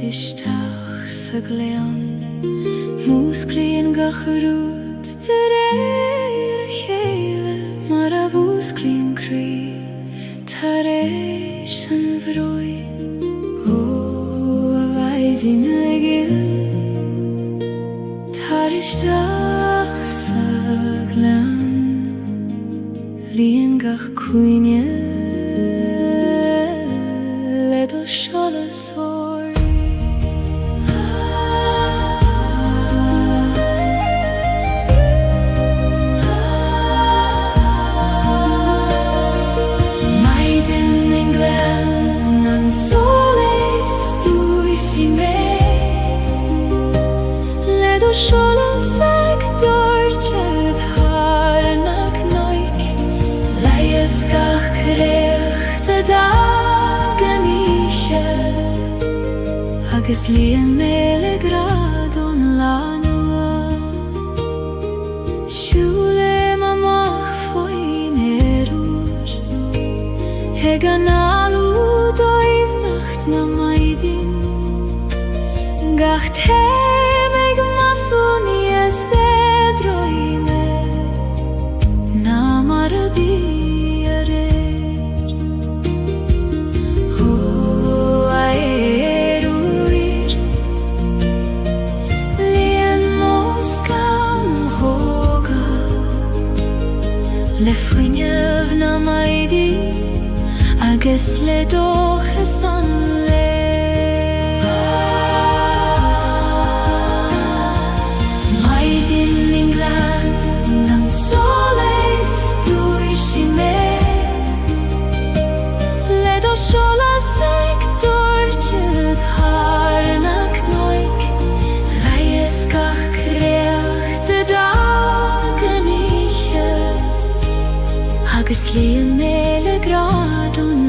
isteach sa glean músclaíonn ga chorúd de réir a chéile mar a bhúsclaíonn crí tar éis an bhróid ó a bhaidín a Gaeilge tar isteach sa glean líon gach cuaine le do seolas agus líon méle gradón lánua siúlim amach faoin éirúr ag an alú dóibhnacht na maidin gach téim ag mathúní a sédroime ná mar a bí le fuinneamh na maidí agus le dóchas an le maidin in glan an solas dúisi mé le do seolas ag dúirtead thar na cnoig leias gach creacht a dagan agus líon méle gradón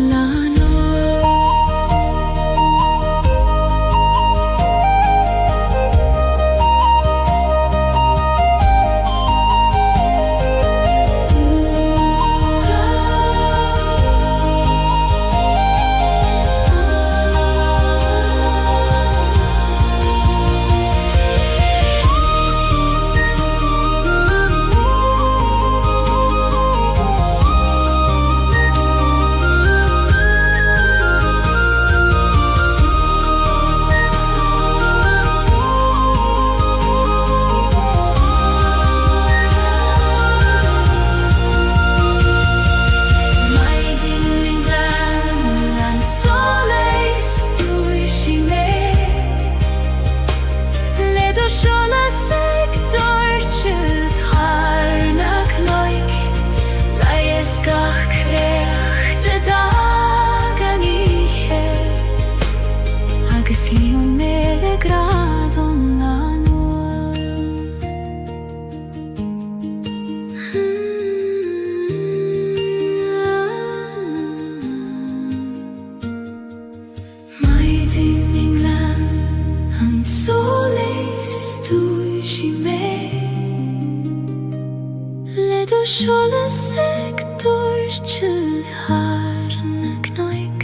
seolas ag dúirtead thar na cnoig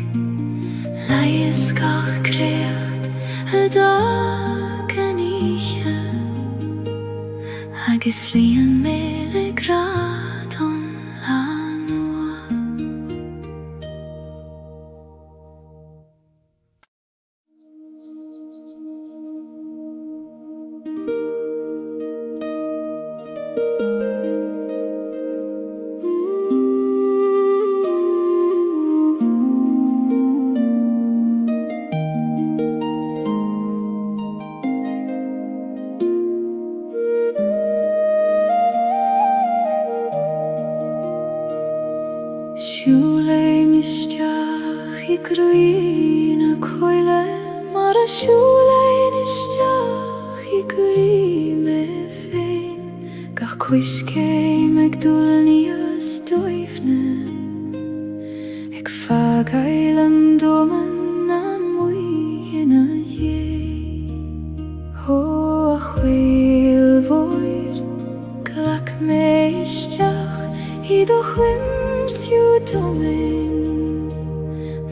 leias gach creacht a dagan oíche agus líon méle gradón lánua. Siúlim isteach I grín a coile mar a siúlim isteach I grí me féin gach cuiscéim ag dúlní as dóibhne ag fagail an dóman na muigin a dhé ó a chhuil mhóir glach mé isteach I do chuim siú domin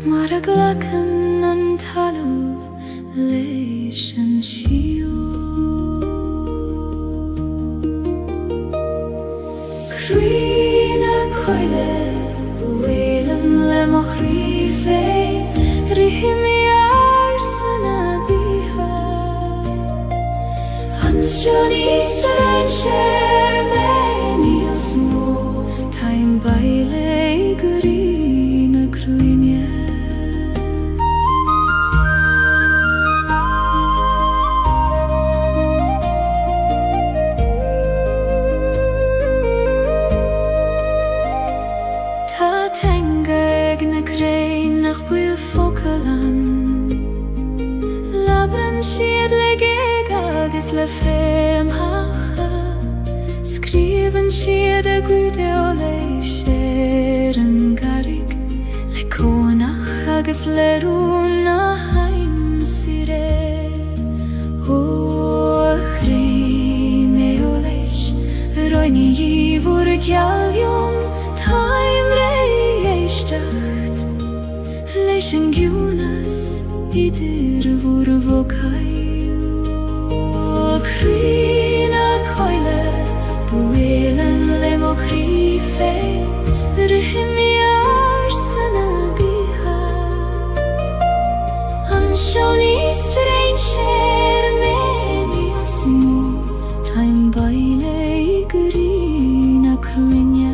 mar a glachan an talamh le ser meni al små time baile grina kruinje. Ta tenga egna krein nach buil fokalan labran sied legeg agus le frem hacha skriven sied a gude o leisher an garig le konach agus le runa haim sire o chrime o leish roini yivur gjaljon taim reistacht leishen gyunas idir vurvokayu krina koile buelen lemokrife rehmiar sana biha anshoni stranger meni osmo time baile grina krunya.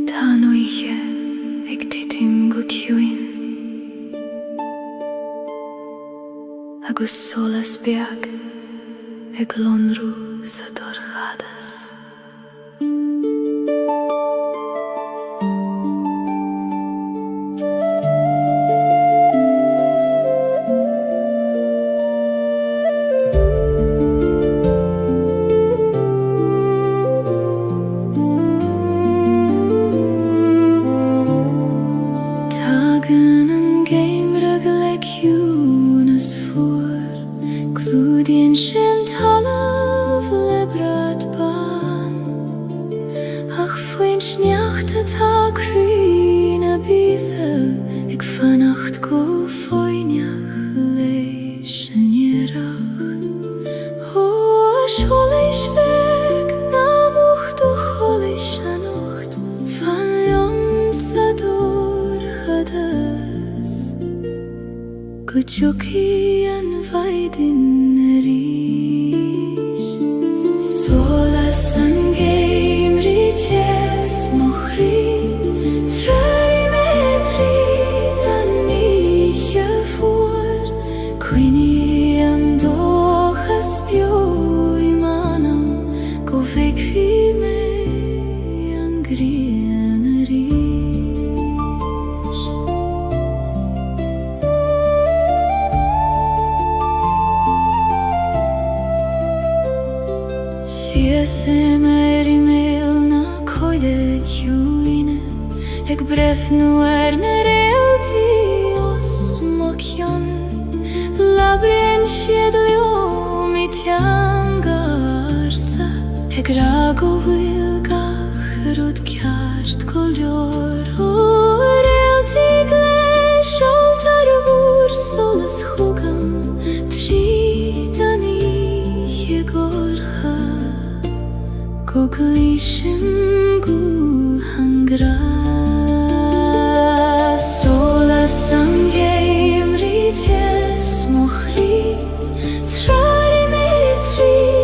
Tanoiche ag titim go ciúin agus solas beag ag lonrú sa dorchadas. Kuchuki an vaidin rish solas an game riches mochri trari metri tan miche for quini an dochas bio imanam go vek fi me an grien rish. Semeri mel na koide kiuine eg brefnu na realti os mokjan labren sjedlio mitjangarsa Grago wilgach rud kjart kolor og reltigle skjoltar vor soles hugam tridani jegorha koglishim gu hangra soles sangeim rites mochri trari metri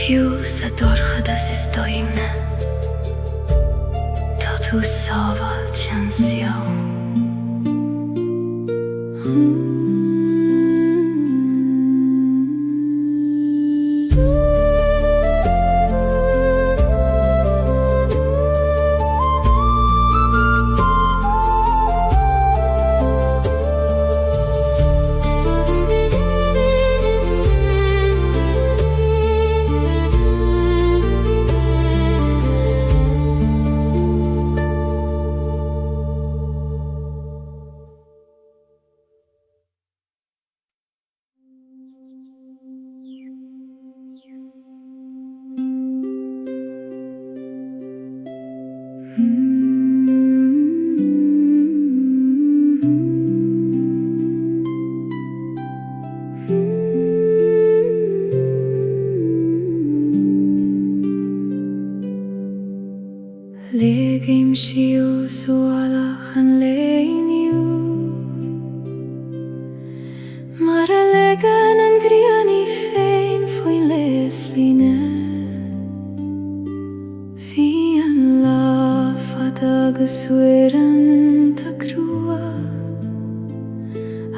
Fiúsa dorchada is doimne Tá tú sábal tean sió Legim siú sualach an leiniu Mar a legan an griani féin foin les líne Fi an lafad agus wiran ta grua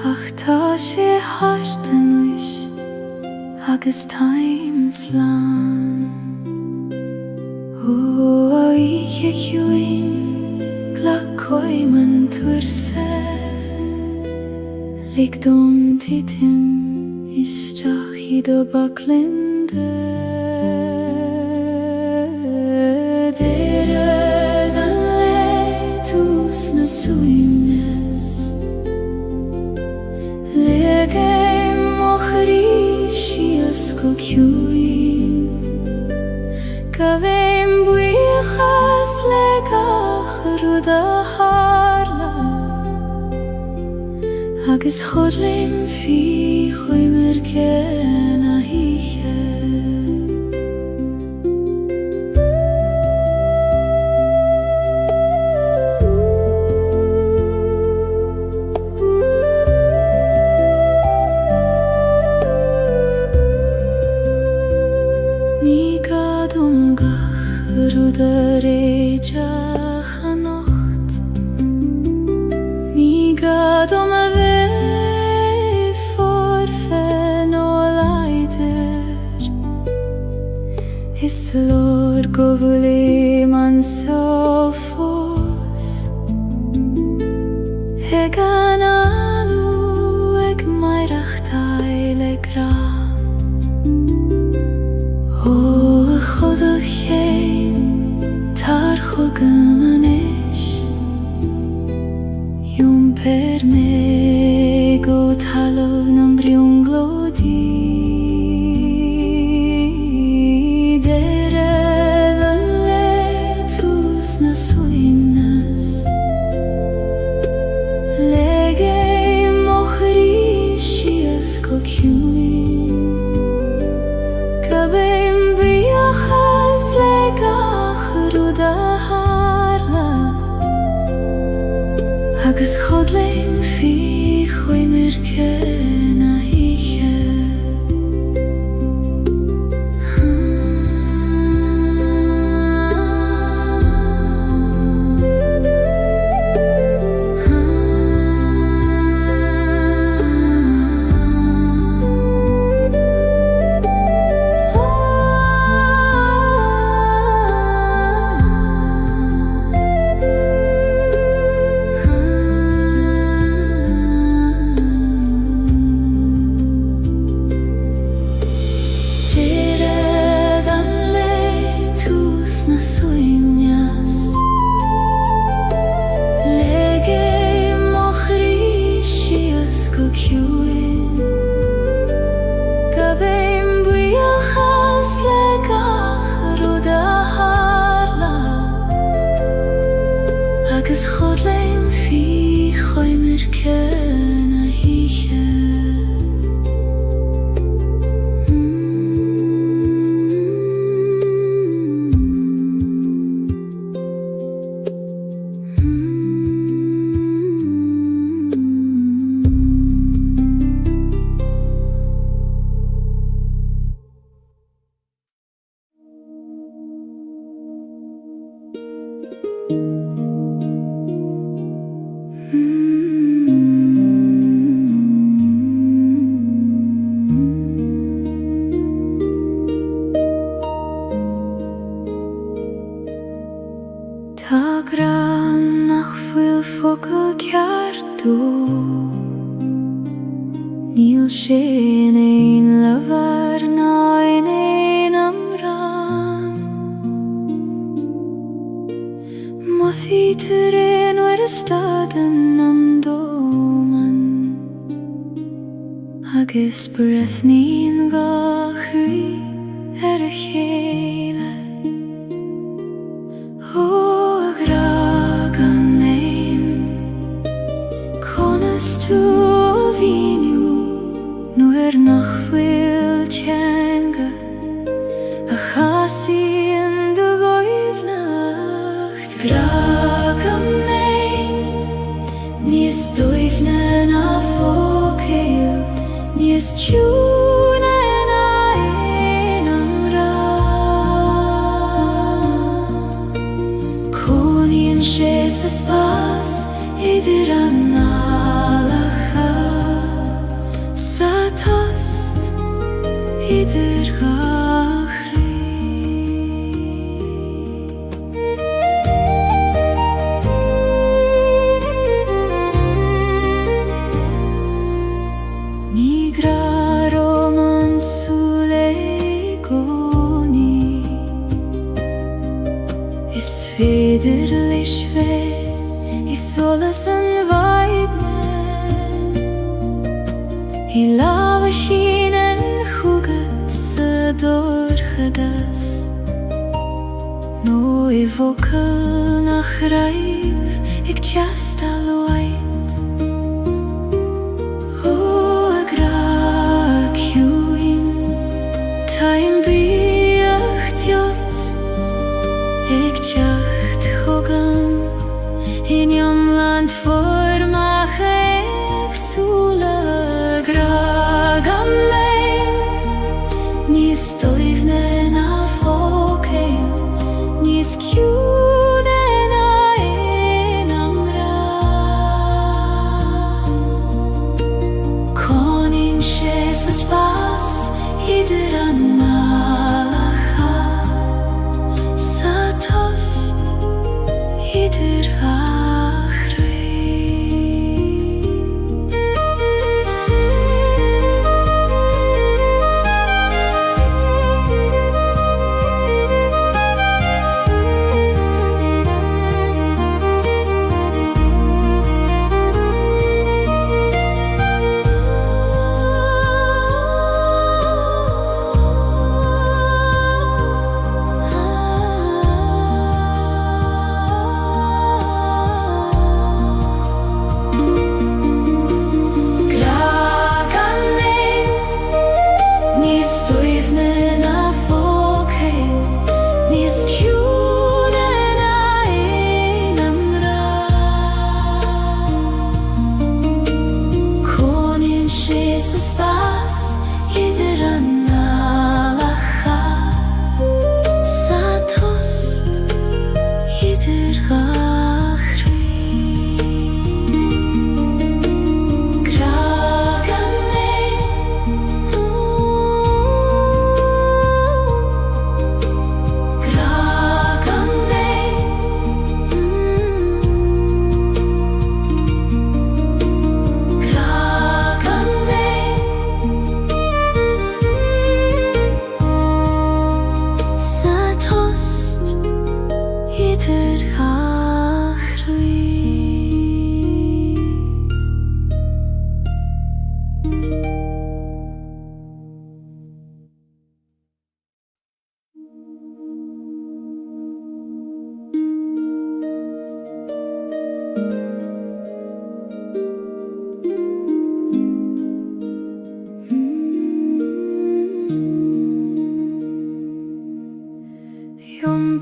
Ach tá sé hart an uis agus taim slán O ich juin gla koiman turse Lig dom titim istach ido baklinde Dere dan letus na suimnes Legem mochri shiasko kjuin Kavem buichas legach ruda harla Agus chodlim fi choimer ken a hiche Ruda reja chanocht Ní gadom a ve forfen o leider Is lor govuli man sofos Egan alu eg mairach taile gra O chodach Tar chogamanesh Yum per me go talov nam briunglodi Dere dan le chodlim fi khoi mirke na hiche agus chodlim fi khoi mirke na hiche Ta gran nach fuil fogel ceartú Níl sin ein levar ná ein amran Mothítar ein o'r stadan an dóman agus brethnín gachrí a chéile Tú víniu nuair nach bhfuil teanga a chasíonn do ghaibhneacht Gragam néin níos dóibhne na fócail níos tiúna na ein amrá Cónaíonn sé sa spás idir an idir gachrí Ní gra roman súle gcónaí Is féidir leis fé Is solas an bhaidne I lábha sin an chúgad sa dorchadas nó I bhócail nach raibh ag teastal waid ó a gra ciúin Táim bíocht jot ag teacht chugam in iomland formach agsúla Gragam léin níos dóibhne na fócail níos ciúna na ein amrá Cónaíonn sé sa spás idir an nálacha sa tost idir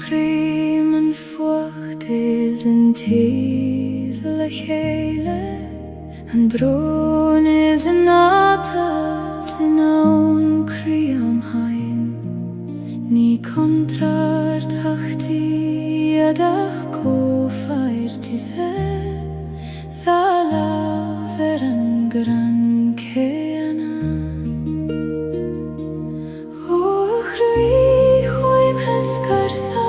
cream and fwacht is in teas le Gaeilge and bron is in atas in aun cream hain ni contrart hachti adach ko fairti Thala veran gran keana O chrui choim heskartha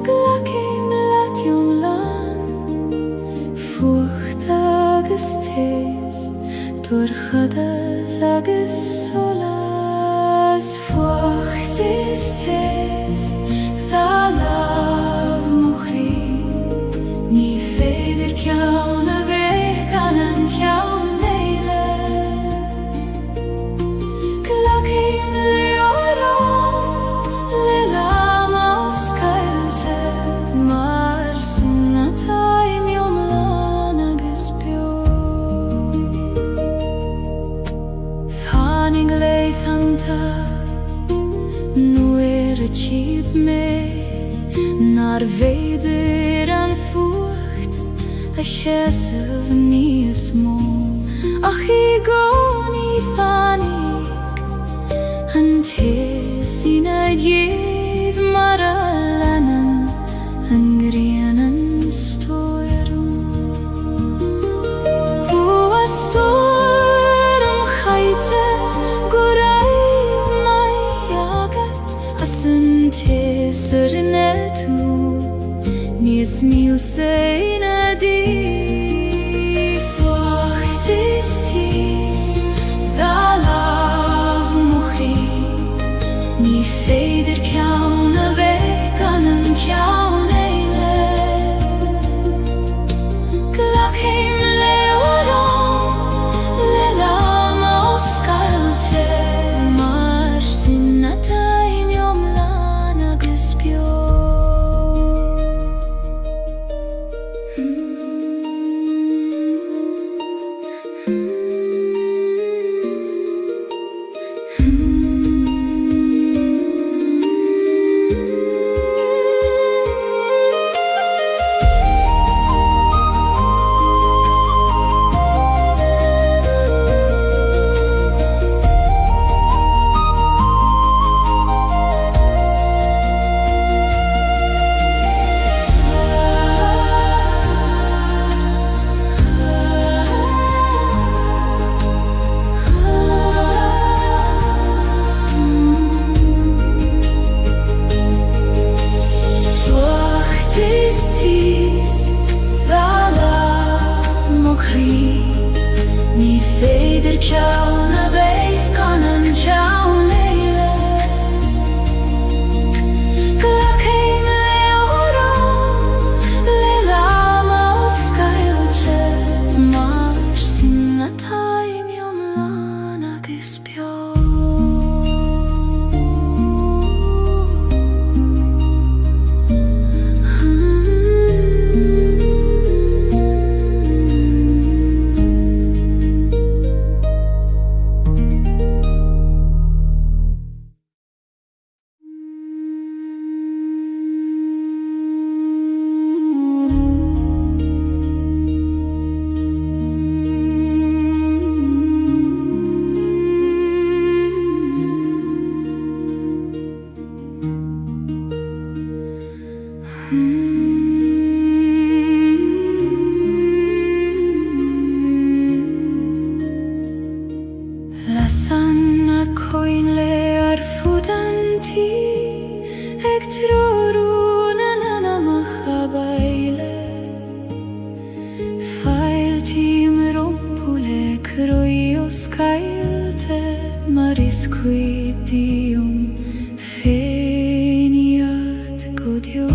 Glakim latiom lan Fucht agus tes Torchadas agus solas Fucht is tes Thalav mochri Ni feder kjaun a vech kanan kjaun neile Glakim leoron le lama os Gaeilge Mar sunna taim jom lan agus bio Thanig leithanta Nu a cheap me Nar veder an fucht A chesav ni smó Ach I goni thanig An tesin a djed mar a lenan An grianan stoirum O a stoirum chaite Gorai mai agat As an teser netu Nis mil sein a di Fucht is tis Thalav mochri Ni feder kjaun a vech kanan kjaun eile Glakim leoron le lama os Gaeilge Mar sinna taim jom lan agus bio Ni feder kjaun a vech kanan kjaun eile Glakim leoron le lama os Gaeilge Mar sinna taim jom lan agus bio Lasan a coin le ar fudanti Eg trorun an anamach a baile Fail tim rompule croi os Gaeilge Maris quidium feniat godio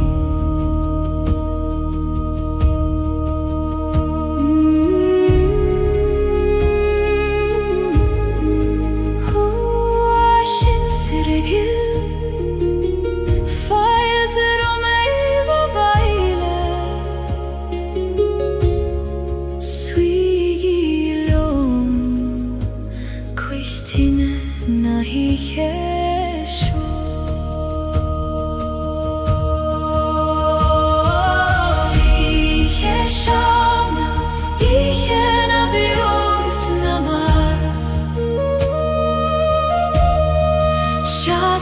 Na hi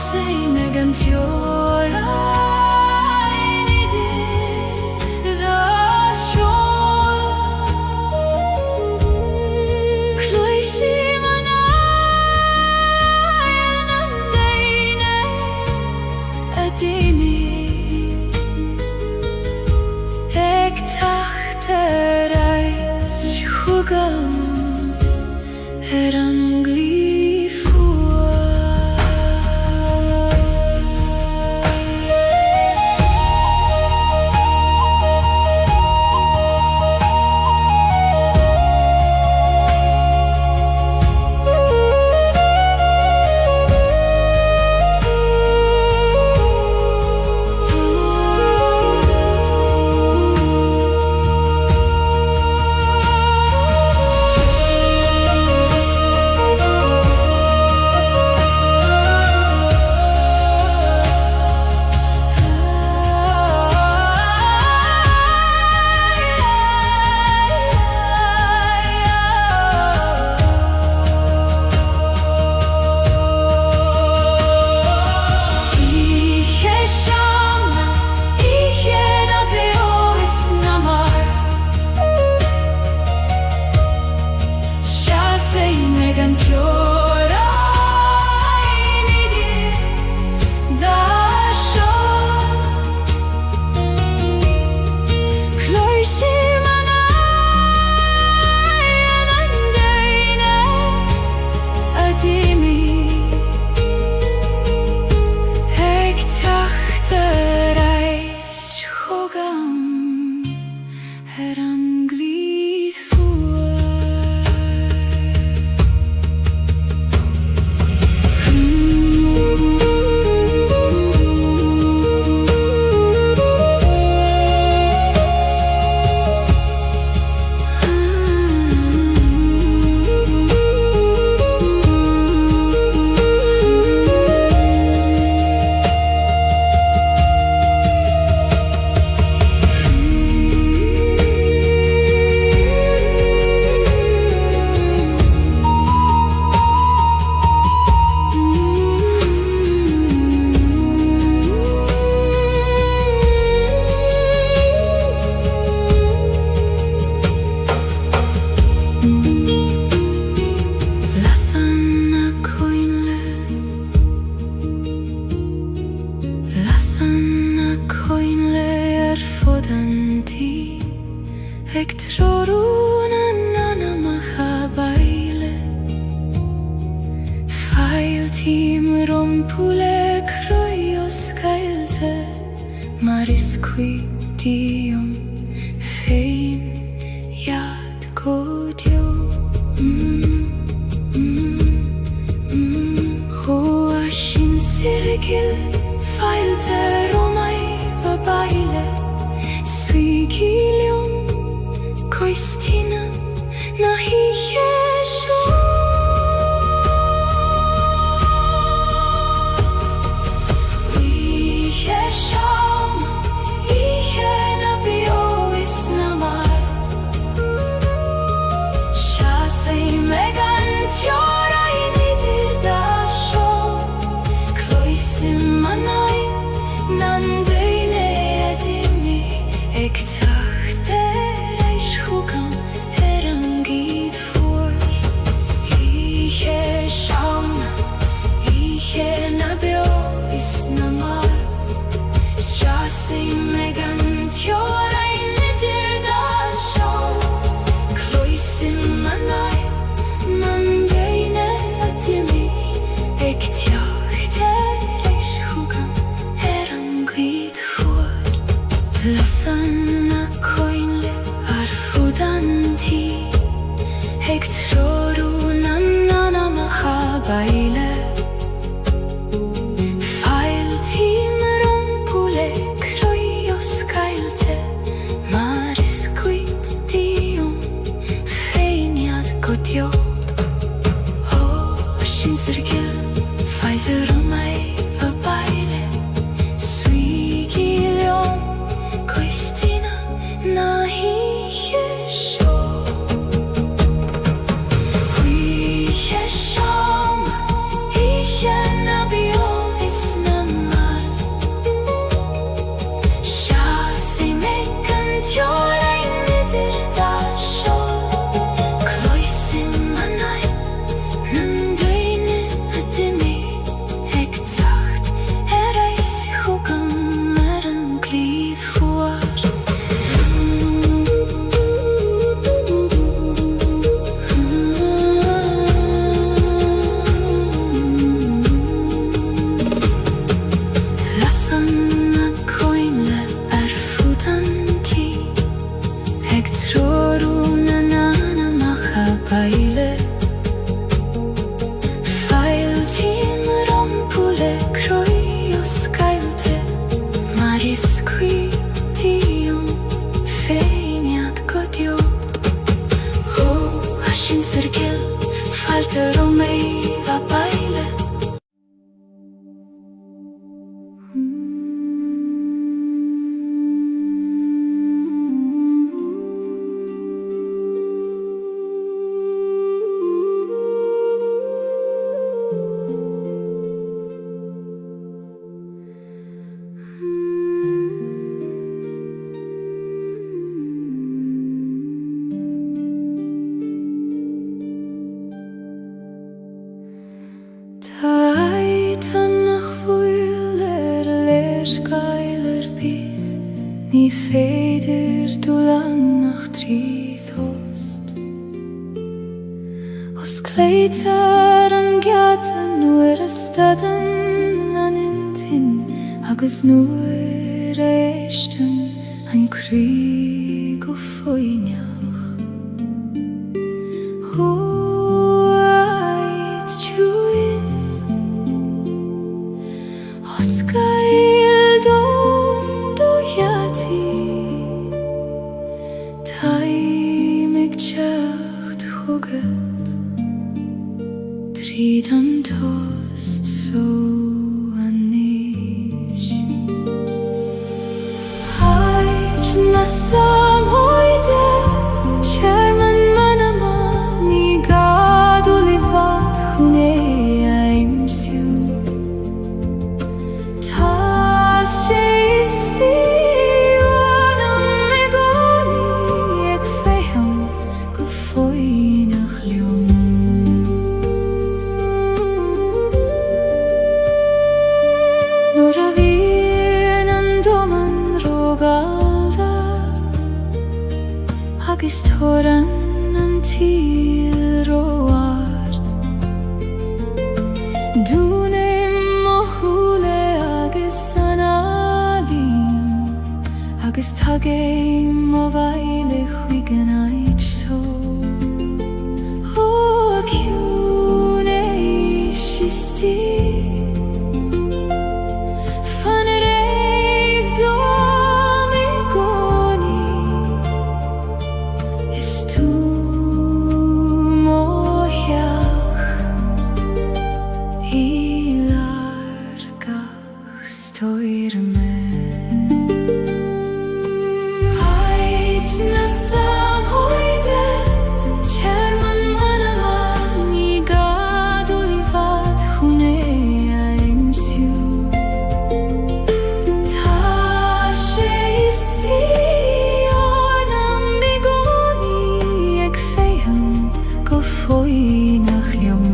Sejnegen tjårar i det da sjål Kløysi manai deine adimi Ek tachtereis hugam herangli Ek trorun anna machabaile Fail tim rompule kroios Gaeilge Maris qui dium fein yad godio Hoa shin sirgil fail te romai babaile Suigilium Koistina nahi yesho Yesham ihena bio isnamar Shasei megan tjora inidir dasho Kloisim manai nandeine edimi Ek tachte Hugam herangid staden an intin agus nuair a éistin an crí go foiineach. Huaid tuin os gael dom do yati taimig teacht chugad tríd an tost so anis. Haid na samhoide Chairman manama ni gadu livat chune aimsiu ta sheisti wanam megoni ek feham go foinach liom. Nor a vien an doman rogalda agus toran an tíl roart. Dúnim mo húle agus an alim agus tagéim mo bhaile chuigan ait so. Ó ciún éis is tí fan yr eig dom I goni is tú mo hiach I largach stoir me. Haid na samhoide Chairman manama ni gadu livat chune aimsiu ta sheisti ornam migoni ek feham go foinach liom.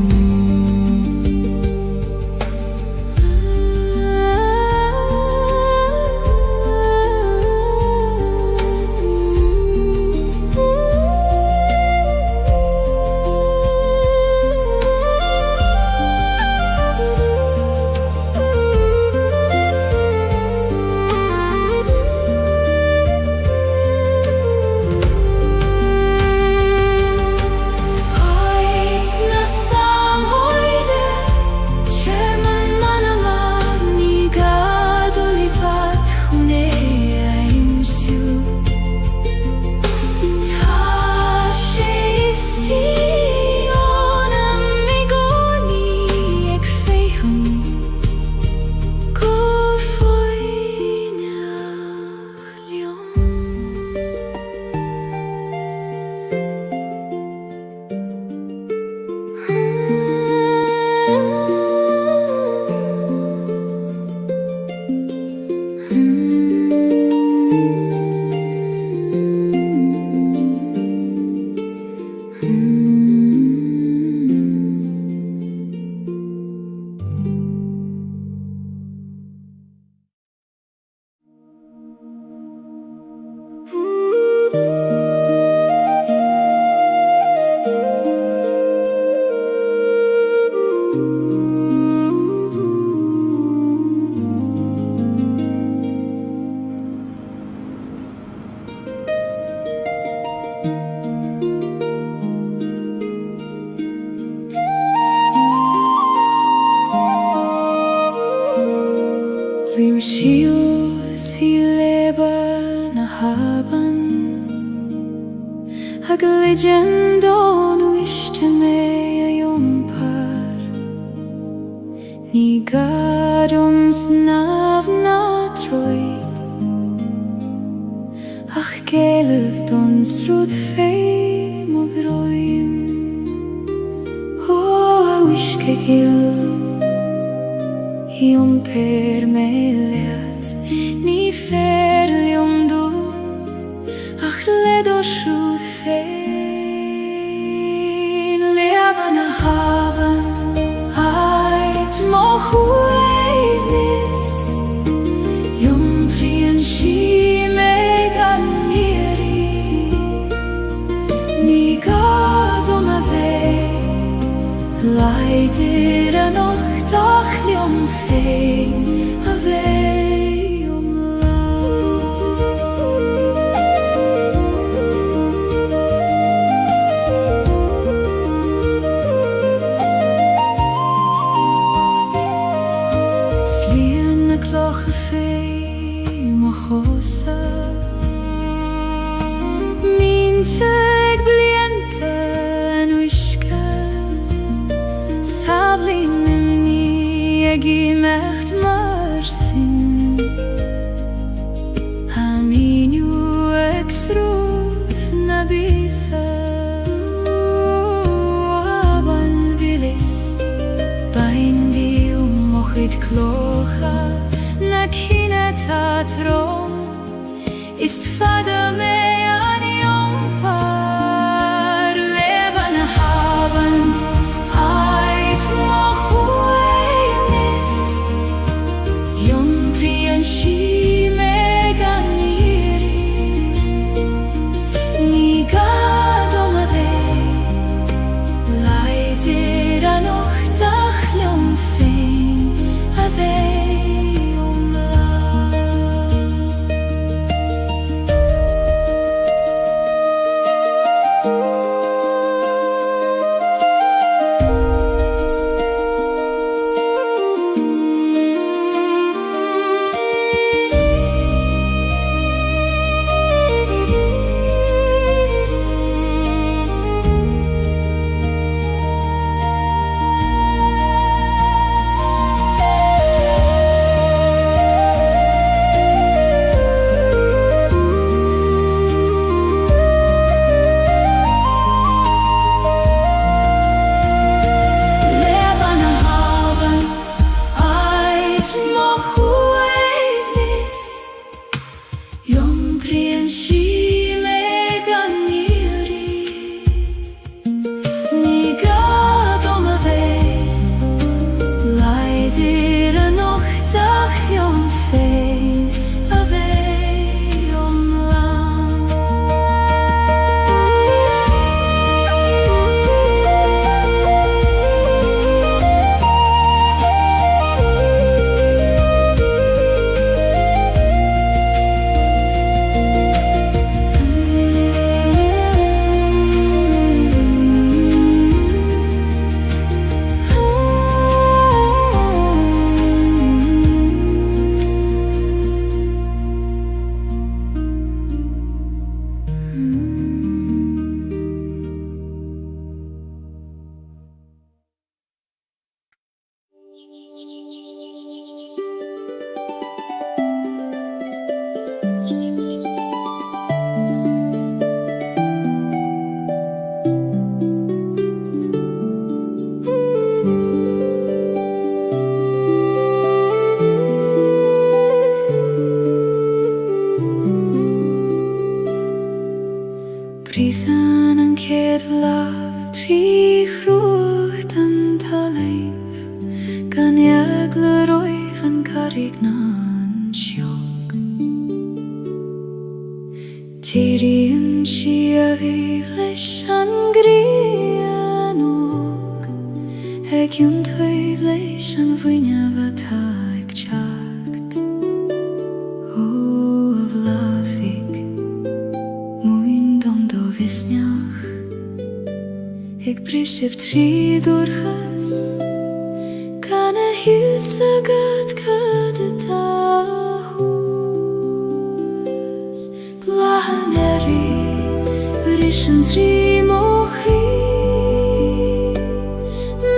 Haid na samhoide Chairman manama ni gadu livat chune aimsiu ta sheisti ornam migoni ek feham go foinach liom. Rim shius I leba na haban ag legendo nu iste me a jompar ni gadum snav na troid ach geleth dons rud fei modroim. O a wiske gil Iom per me leat ni ferlium du ach ledo shrud fein leaban a haban ait mo hueivnis Iom prien shi megan miri ni gadom a vei leider a nocht blian na clocha fé mo chosa Minchag blianta an uisca Sabli mimni agi mecht mar sin Haminu exruth na bitha Aban vilis Baindi mochit clocha Na kina tatrom Ist fada me an jompar Leben haben Ait mochuenis Jompien shi meganiri Ni gadom ave Leidir anoch dachliom fein ave Brisan an céad bhlach trí chrucht an talamh gan eag le roimh an carrig ná an seog Tíríonn si a bhíh leis an gríon óg ag iontaobh leis an bhuineamh atá ag teacht ó a bhlafig Visneach Ik prisib trí durchas Gan a hiús agad cad a tahús Blahan eri Bris an trí mochrí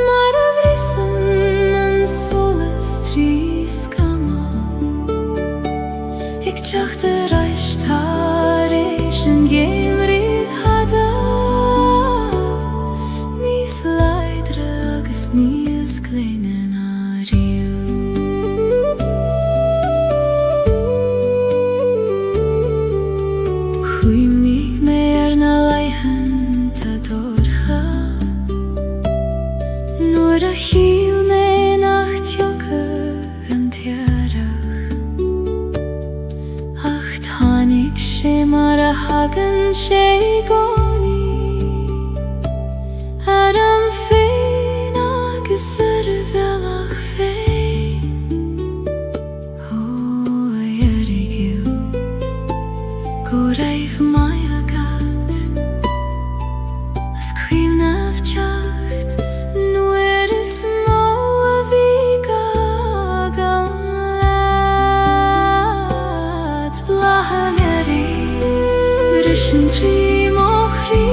Mar a vrisan an solas trí skama Ik teacht a reistar éis an géimri Níos gléinean á riú Chuimnig mé na leithean tá dorcha Nuair a chiall mé nach teochar an tearach Ach tháinig sé mar a hagan sé gcónaí ar an Ar a bhealach féin Ó a dheirigil Go raibh mai agad As cuimhnamh teacht Nuair is mó a bhí gagan Trischen tri mohri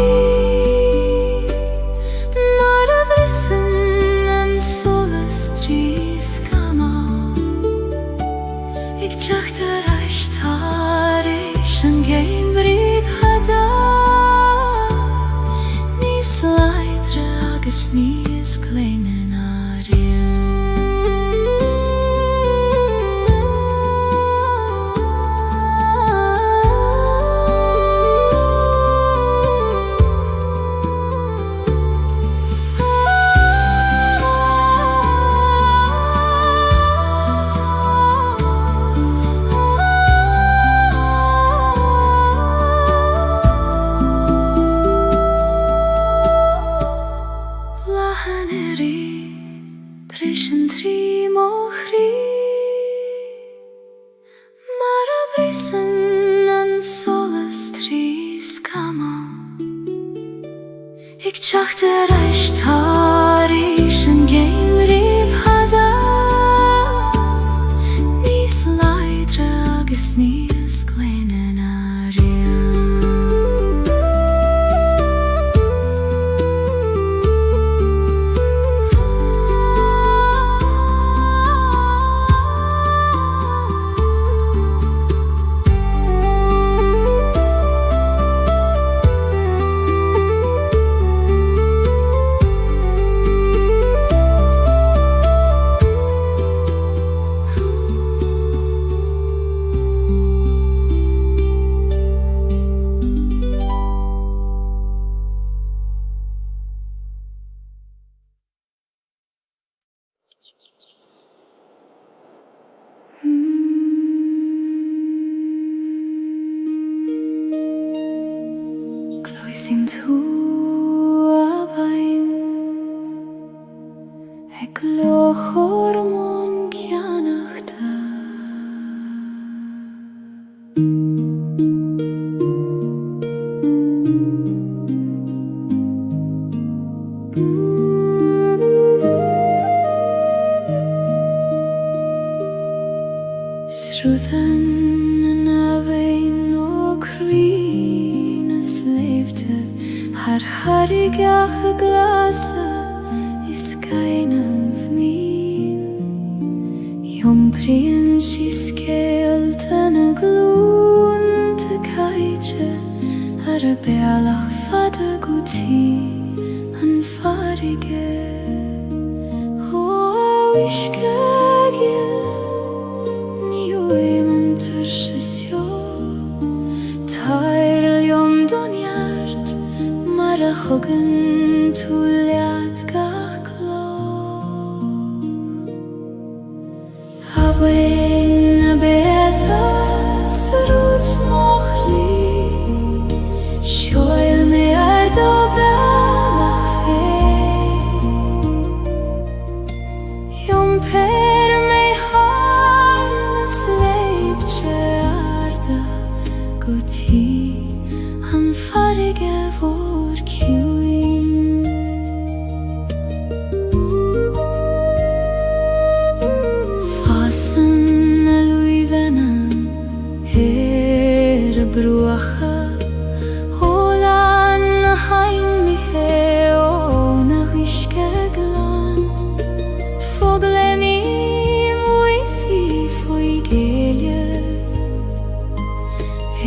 Mara vrissen en solas tris kama Ik tjacht reist harish en geen vrid hada Nis leidre agus nis kleinen Trischen tri mohri Mara vrissen en solas tris kama Ik tjacht reist harish en geen riv hada Nis leidre agus nis kleinen Sing thu abain Ek lo hormon kyanachta Shruthan en abain o krinas leefde Har harigach glasa is keinem vmin Jom prien skeelten a gloon te Gaeilge Ar a bealach fada guti an farige Ho a wishke gil ni oemen tursesio Tair jom donjart Mara chogen tuliat gach gloch Hawein a beatha sarut mochli Shoel me ar do belach fe Jom per me harnes leibtje arda guti Han farige vår kjuin Fasen a luivena bruacha Holan a hain mi he o na riske glan Fogle mi muithi foi Gaeilge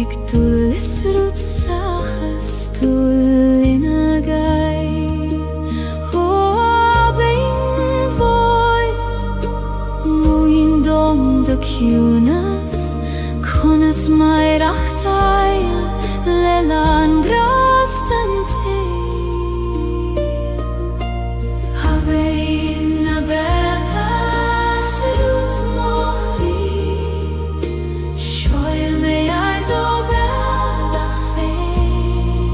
Ik tullis rut sachas tullina gai Ho bein voi muin dom de kunas Konas mai rachtail lelan brasten til Havein a bethas rut mochli Shoel me ar do belach fein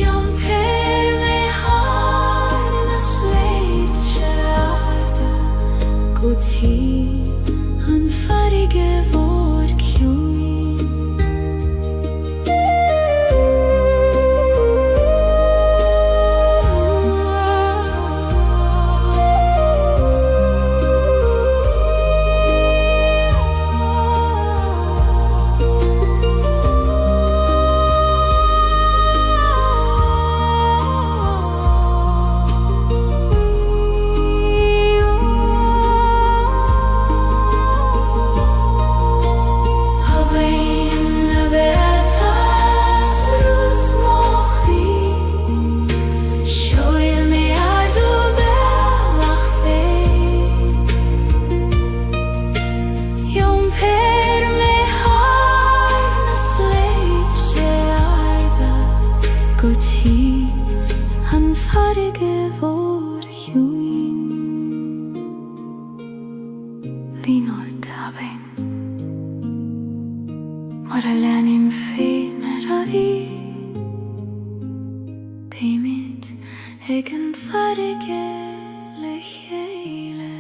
Jom per me harnas leivtje arda guti Han farige vår kjuin Línor tabing mar a lenim féin a rí Péimid ag an farige le chéile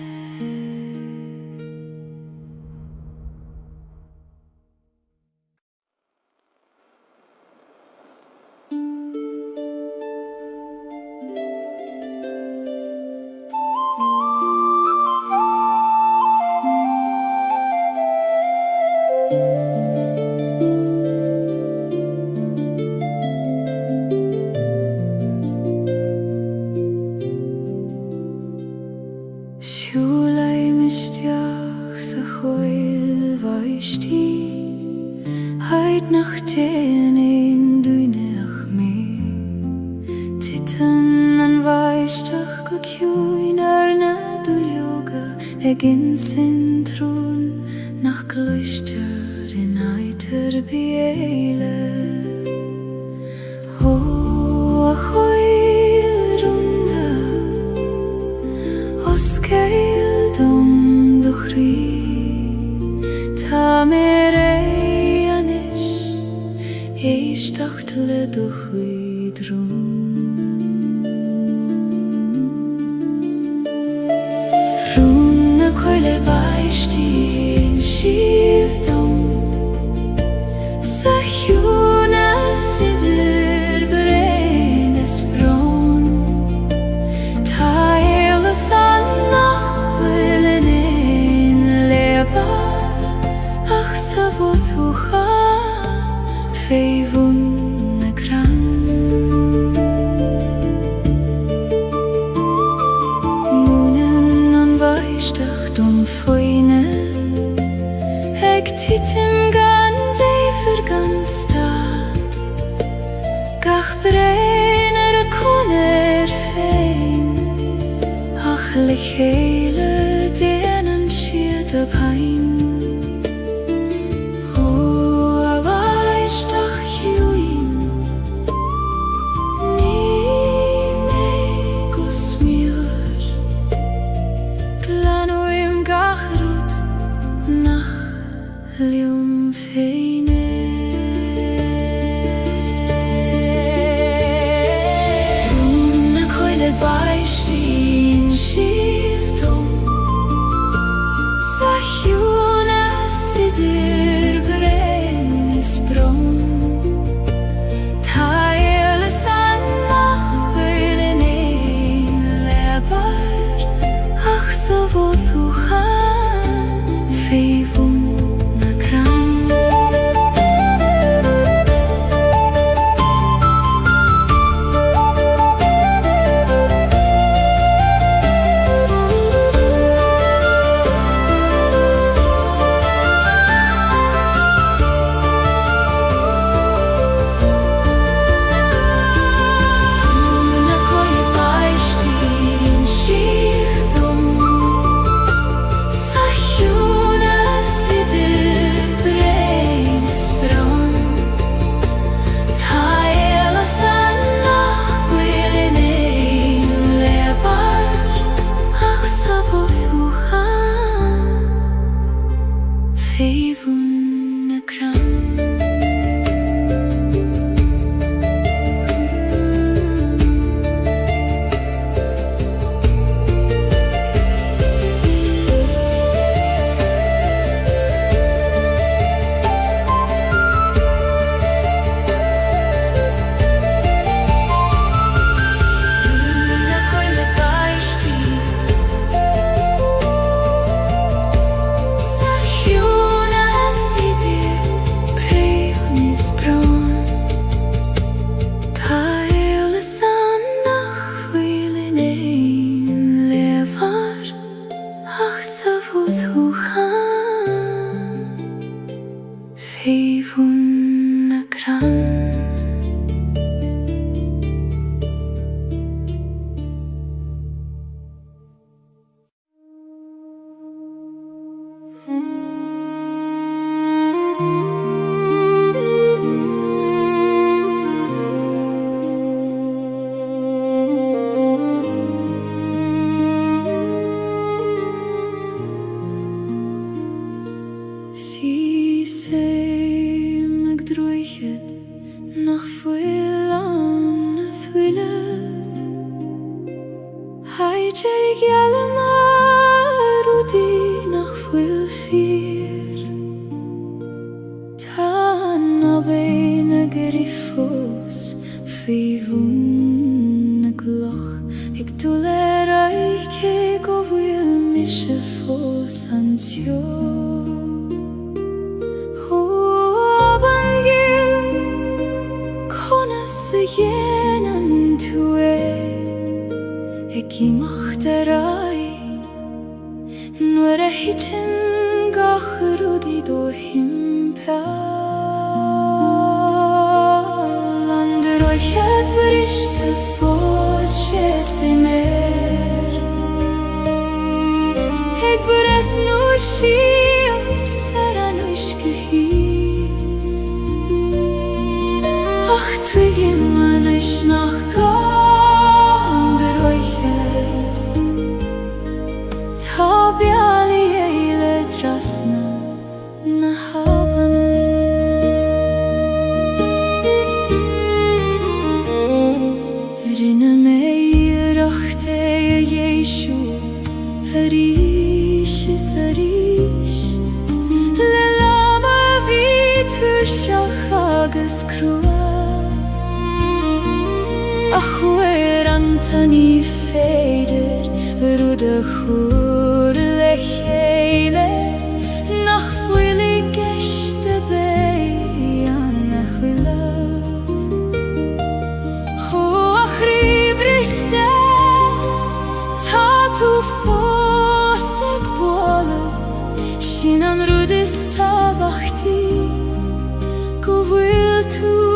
Siúlaim isteach sa chóil bhaistí Haid nach téan éon dúineach mé Titan an bhaisteach go ciúin ar na dúileoga ag in sin trún nach gluistear in aitar biéile Ó a chóil rúnda Os Gaeilge dom do chrí Tá mé anis éisteacht le do chuidrún Rún na coile baistín siomh dom Sa chiúna sidir brein is brón Tá éile san nach bhfuil in éon lébar Ach sa bhóthúcha féimhún na cran Múnan an bhaisteach dom foine Ag titim gan déifir gan stad Gach brein ar a conair féin Ach le chéile déanann siad a bhain Ó a bhaisteach chiúin Ní mé go smior Glanúim gach rút nach liom féine Rún na coile baistín siomh dom Sa chiúna sidir brein is brón Tá éile san nach bhfuil in éon lébar Ach sa bhóthúcha féimhún na cran Na coile baistín siomh dom Sa chiúna sidir brein is brón Tá éile san nach bhfuil in éon lébar Ach sa bhóthúcha féimhún na cran Na coile baistín Sa chiúna sidir brein is brón Tá éile san nach bhfuil in éon lébar Ach sa bhóthúcha féimhún na cran Kid nach fuil an a thuileh Haigerig yalamar udi nach fuil fir Tan abein a gerifos Fivun na gloch Ik tuler aike go fuil mishe fos ansio Yen tue ik macht rai nur a hitin gachrudi do himpel ander ochet veriste fos chesimer ik beref nu shi saranush gehis ach twigim nach gander oichet Tabiali eile drasna na haben Rinne meir achte Jeshu Harish is harish Lelama vitur shachagas krua Ach weer Antoni feder Rude chur lechele Nach fuili geshte bei an a chwilav Ho achri briste Tatu fosek boalo Shinan rudis tabachti Go vil tu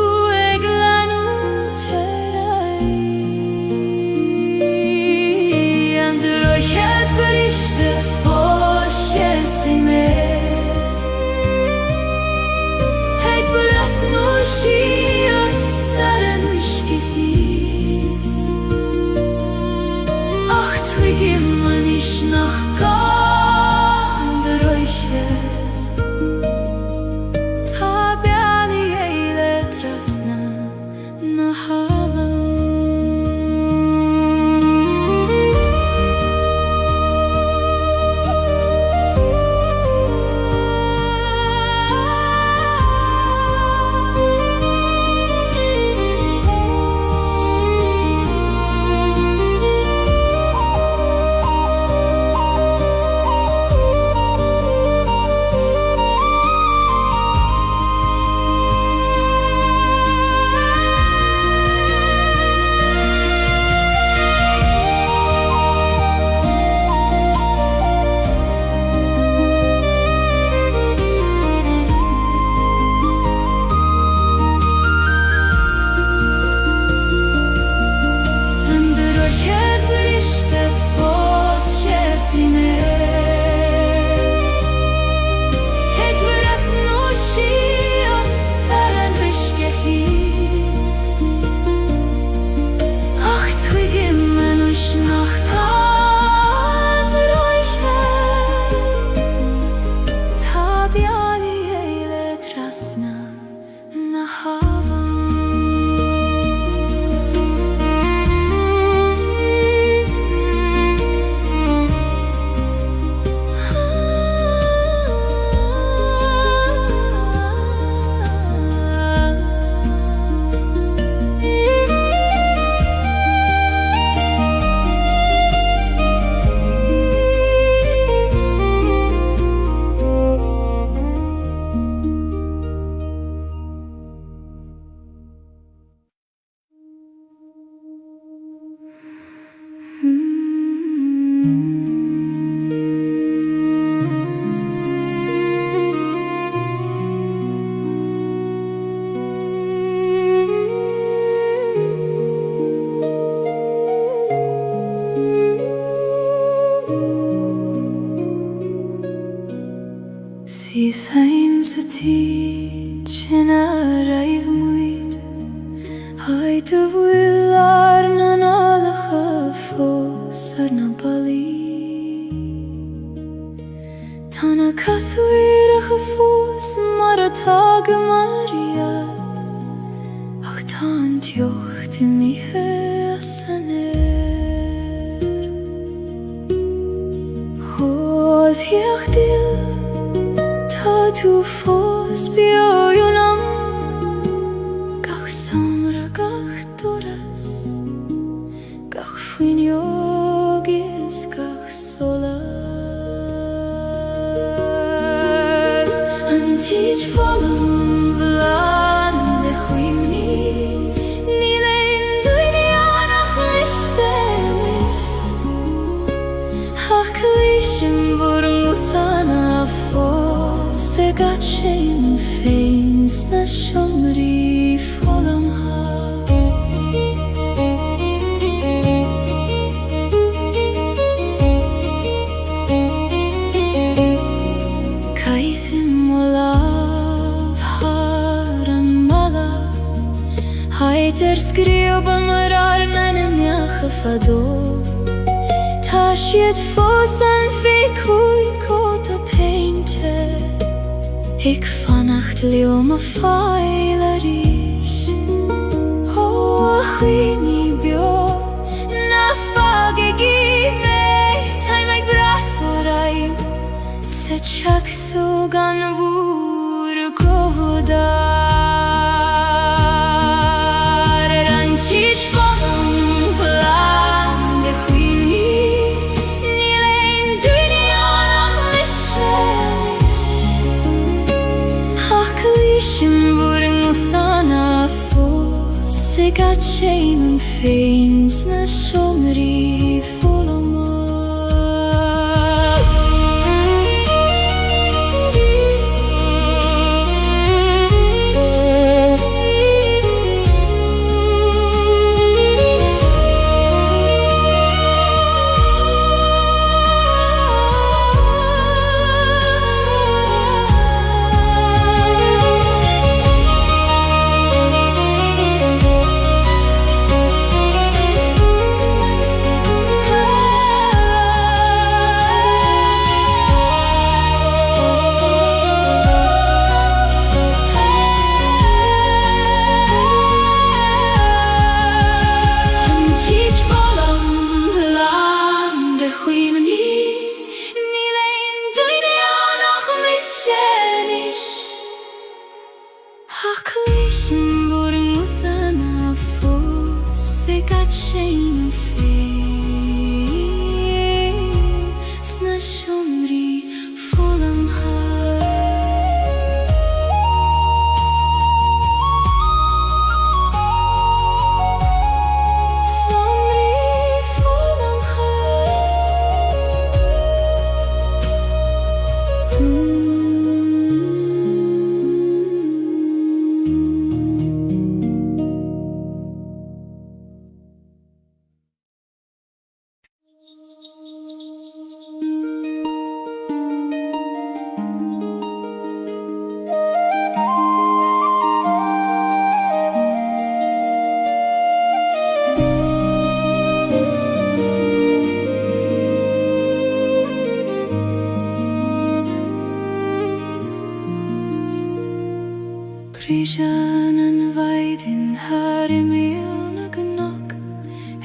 Seems a teach in a rave muid Height of will arna na fos arna bali Tana kathwir a fos maratag mariat jocht in mi hesaner Hod jag till ta tu fos bio yunam Gach somra gach toras Gach fuin yogis gach solas Antij volum vlaande chwimni Ni lein duinianach missenis Ach klishim burmuthana fos Segat shein feins na shomri volam ha Kaithim olav haram mala Haiter skrioba marar nanem yachafado Tashiet fosan fikuit kota painte Ik vannacht lioma failarish O achini bio Na fagegi me Time ik braforai Se chak sugan vur govodar Ranchich volum vlaande chwimni Ni lein duinianach missenis Ach klishim burmuthana fos Segat shein feins na shomri volam Prishan an vaidin harimil na gnog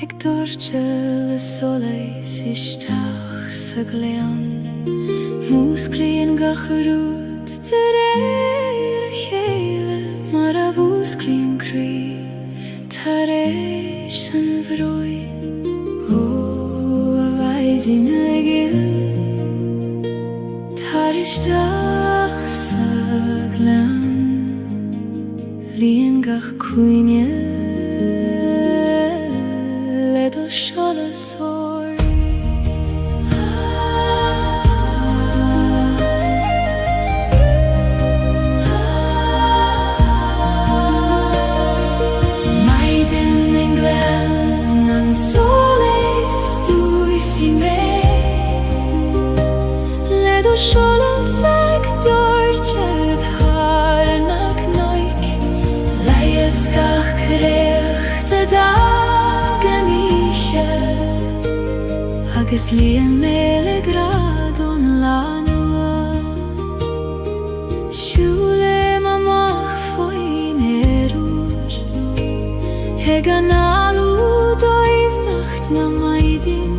Eg dorchel soleis ishtach sa glean Musklien gacharut ter eir chele Mar a vusklien kri taresh an vroi O a vaidin egil tarishtach sa glean Lien gach cuine Ledo shala sori Maiden en glen An soles tu isi me Ledo shala sag dorchet har nak noik Gach krechte dagen iche Agus lien mele gradon lanua Shule mamach foin erur ganalu doiv nacht na maidin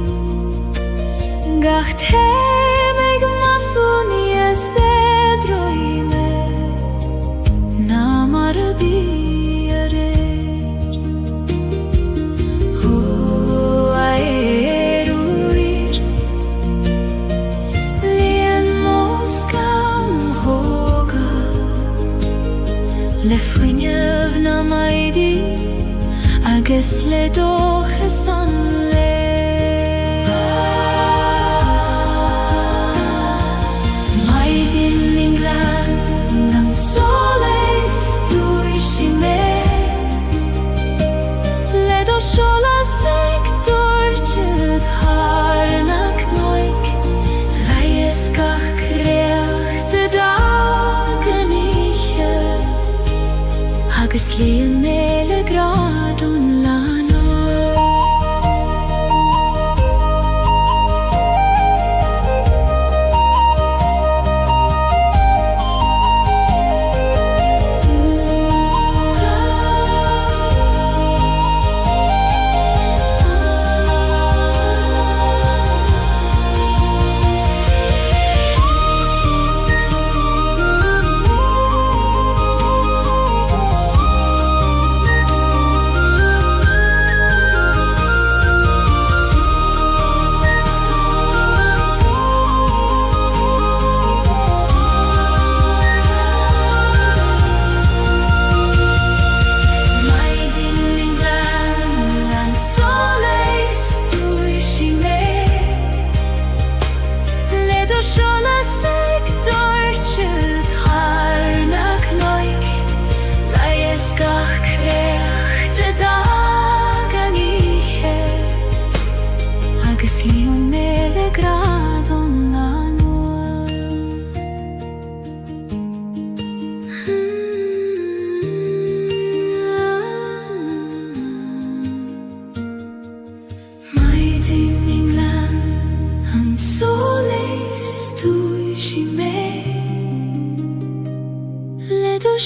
Gacht hemeg mathuni esedroime Na marabiare O aeruir Lien moskam hoga Le fwynyev na maidin Agus le doches an le Maidin inglan Nan soles duishi me Le do shola sektor Tjed harnak noik Laies gach kreachte dagen iche Agus lien mele gradon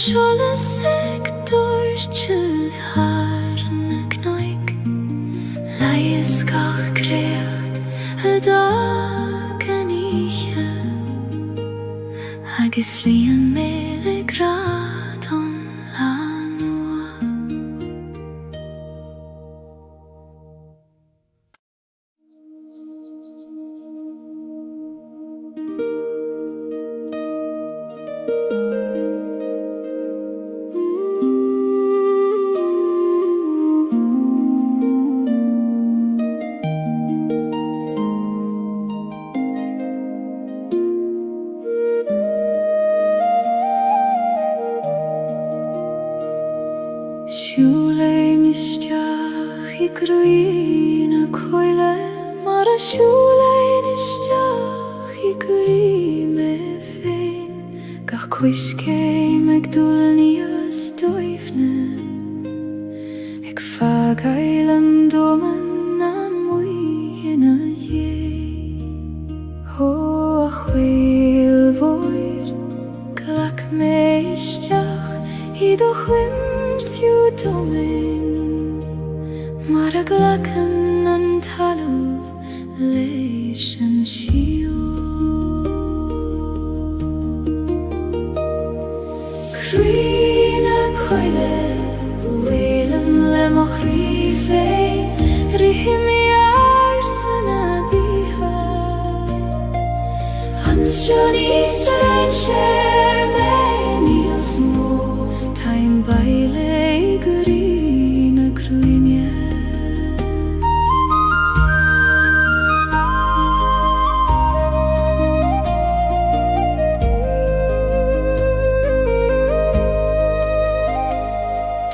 Shola sektor tjud harnak noik Laies gach kreat dagen iche Agus lien mele gradon lanua Siúlé misteach I gruína coile Mar a siúlé misteach I gruíme féin Gach cuiscé meag dúlníos doifne Ag fagail an doman na muigina dhé Ho a chwil voir Glach me isteach I do chwim siw domen Mar a glachan an talwf leis an siw Crwyn a coile Bwylem le moch rife Rihim I arsan a biha Ansio ni straen sher men ils no Taim baile green a crwynje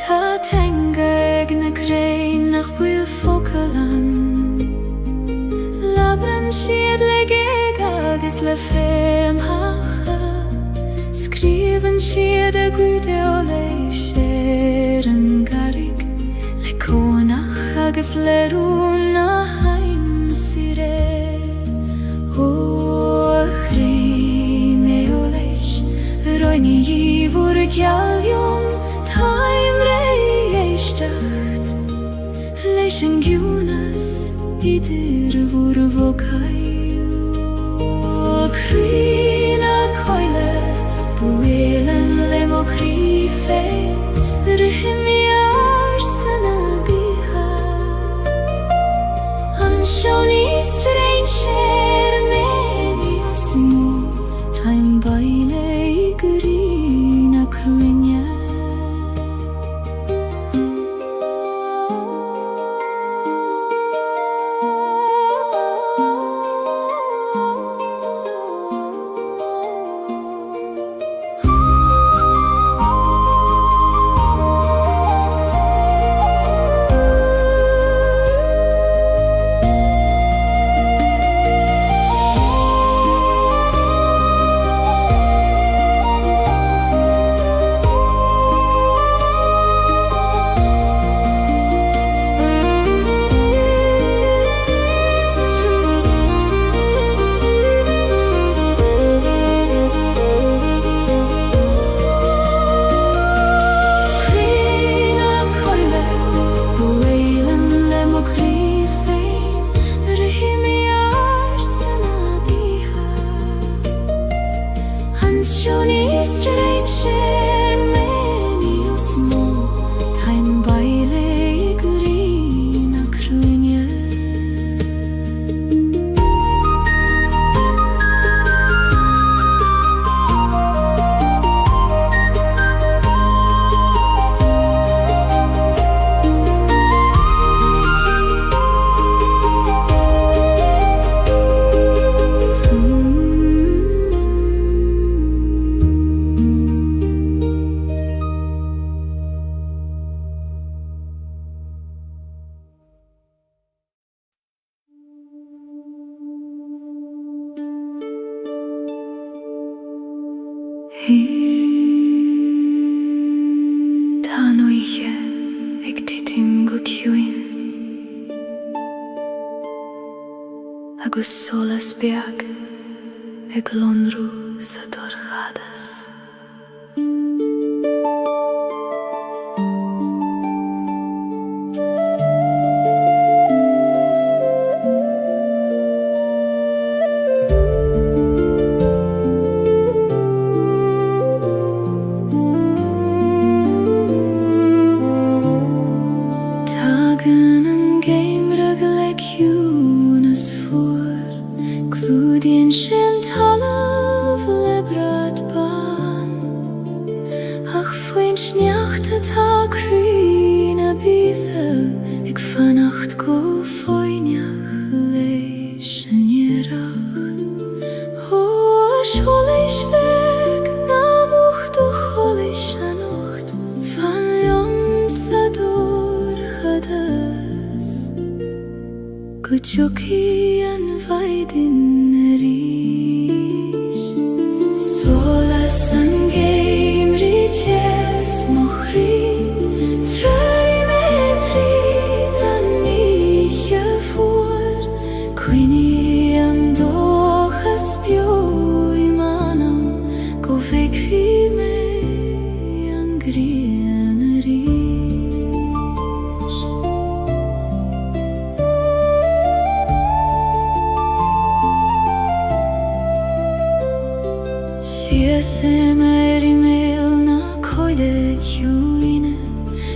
Ta tengeg na grein nach bwyl focalan Labran siad le geg agus le frem hacha Skriven siad a gwde o leis an garig Le conach agus le rúna haim sire O a chrí me o leis Roini I fwr gealgion Taim rei eisteacht Relaxation gyunas idir vurvokayu Krina koile buelen lemokrife Rihmiyar sana biha Anshoni strange meniosmo Time baile igrina krunya Anshoni strange meniosmo Time baile igrina krunya Tanoiche ek titim gukjuin Agus solas biag ek lonru sa torjadas Ik vannacht go foinjach leis en jerach Scholis weg na mocht o cholis anocht Van jomsa doorgadas Kuchoki en vaidin rish Solas en geimriches mochri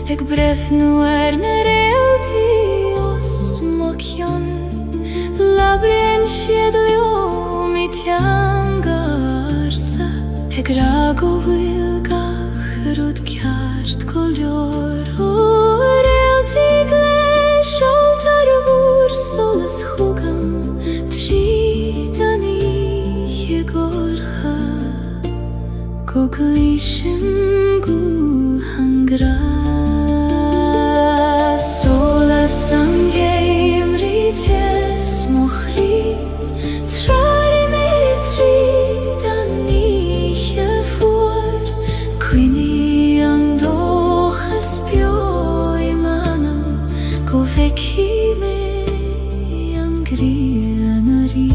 Ik bref nu realti osmokjon Labren sjedljo mitjangarsa Ik rago vilgach rot kjart koljor Realti gles oltar vur soles hugam Tritani jegorha Koglishim gu hangra Sangeimriches mochri Trarimetri daniche voor Quini andoches pioi manam Govekime angrianari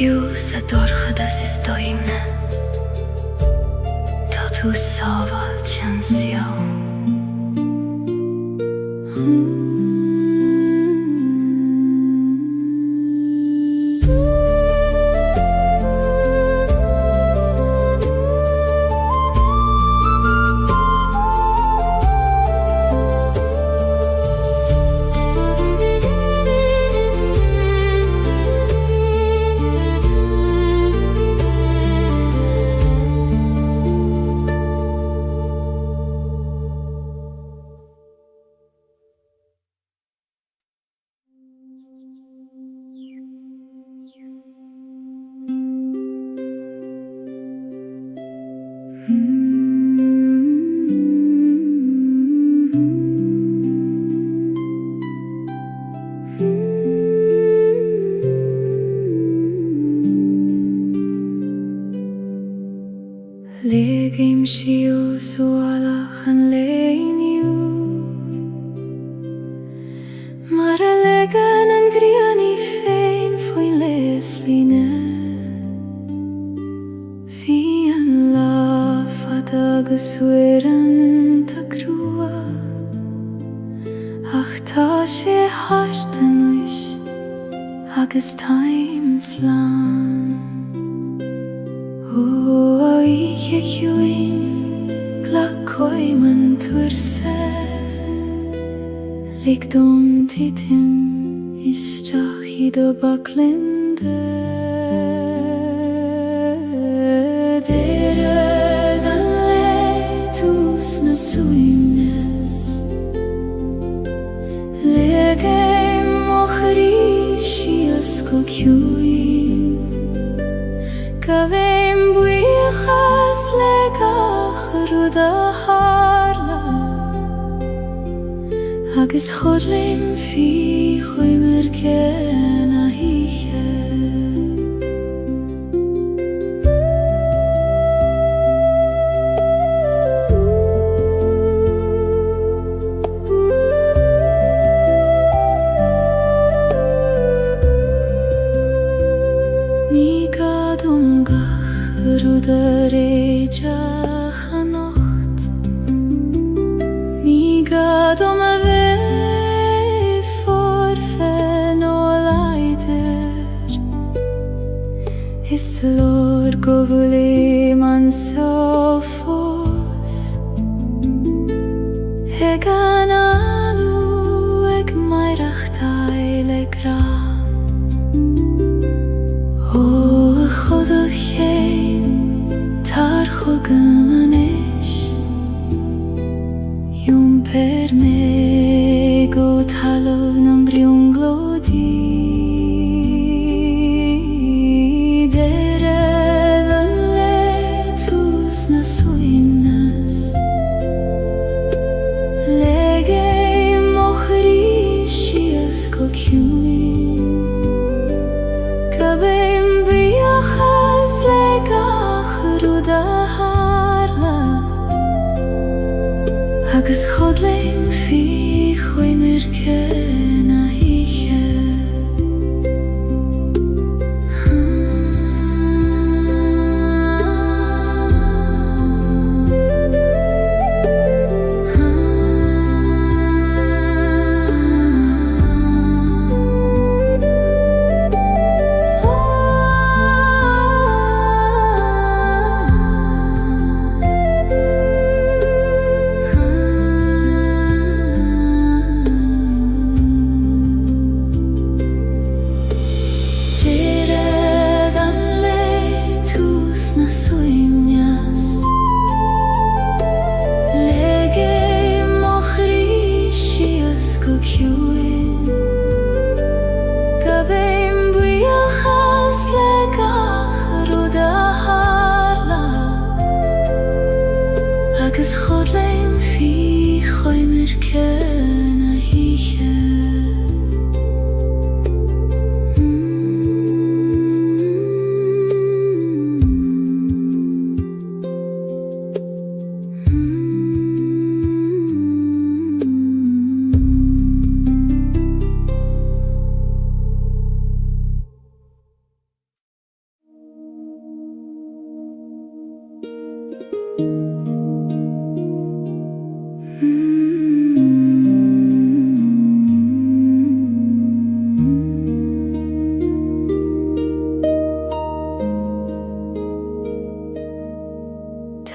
fiú sa dorchada is doimne tá tú sábhail tean sió. Legim siú sualach an léiniú mar a legan an grianí féin foin les líne. Bhí an láfad agus uireann tá crua ach tá sé hart anois agus táim slán. O ihe chiúin gla coiman tuairse lig dom titim isteach iad o baclinde. Deire an le tús na suimnes legéim o chrí sias go ciúin Gaveim buíochas le gach rud a hála agus chodlim fi chuimir cén a híche. Ní gadom gach rud a réideach a nocht ní gadom a bheith forfen ó leidir is lor go bhfuil man so fós ag an alú ag maireacht le gra. O chod a chéim tar chugam an ish Jum per me go talov nam briung glodi Dere an le tús na suimnas Legéim o chrí sias go ciúin Gabeim buíochas le gach rud a hála agus chodlim fi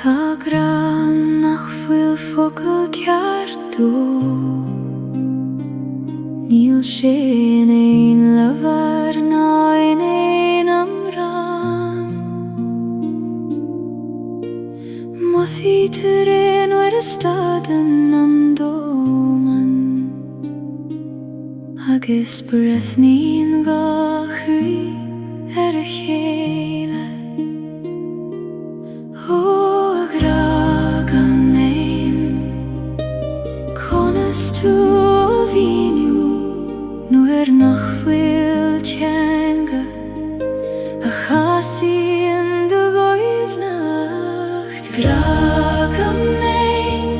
Tá gran nach bhfuil focail ceartú Níl sé in éon leabhar ná in éon amhrán Má thítear éon uair a stadan an dóman agus breithnín gachraí ar a chéile Ó a ghraag an éim Conas tú a bhíniú nuair nach bhfuil teanga a chasaíonn do Gaomhnacht Ghraag an éim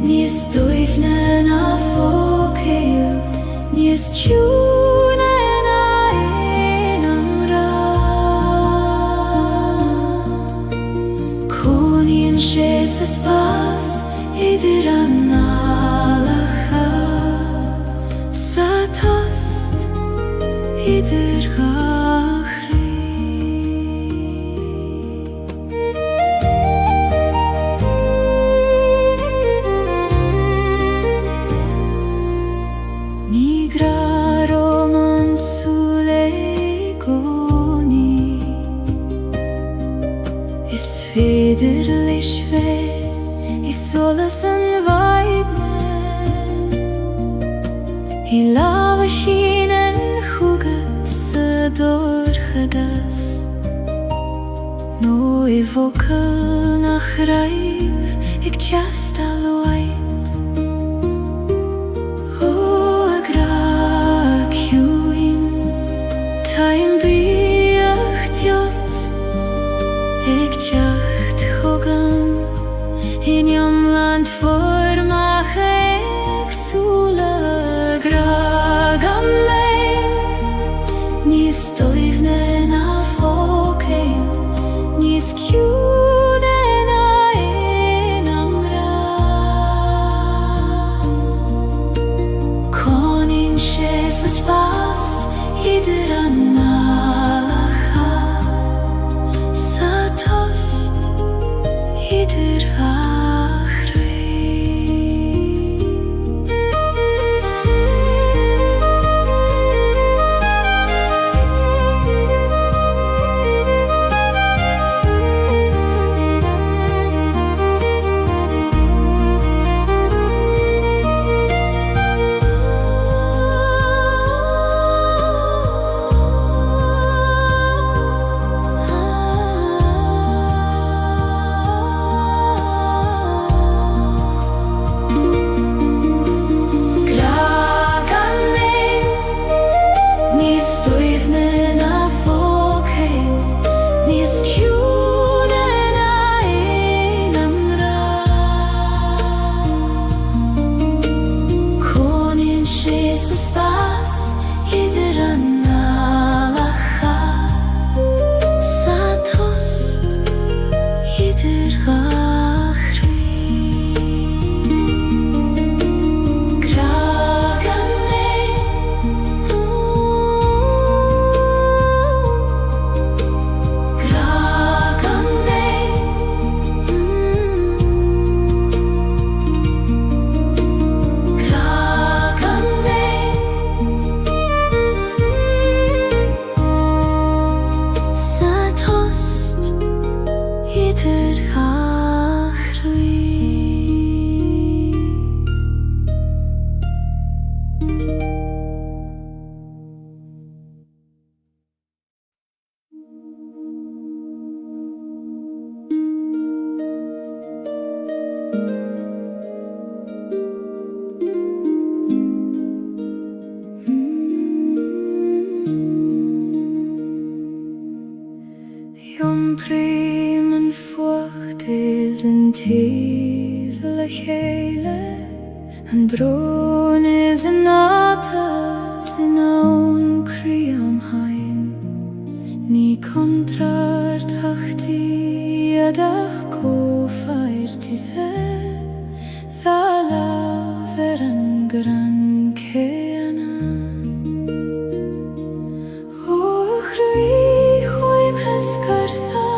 níos dóibhne ná fócail níos tiúna ná aon amhrán Coníonn sé sa spás idir an nálacha sa tost idir gachraí Ní gra Róman súile gcónaí Is féidir leis bheith I solas an bhaidne I lábha sin an chúgad sa dórchadas nó I bhfocail nach raibh ag teastal waid Ó a ghraag ciúin Táim bíocht jot ag teacht chugam In iomland formach éagsúla Ghraag an éim Níos dóibhne ná fócail Níos ciúna ná aon amhrán Coníonn sé sa spás idir an nálacha sa tost idir An tíos le chéile An brón is an átas in ón crí am hain Ní contrar tachtaí adach cófhairtí the Dá láb an gran céanna Ó chraí chuim hescartha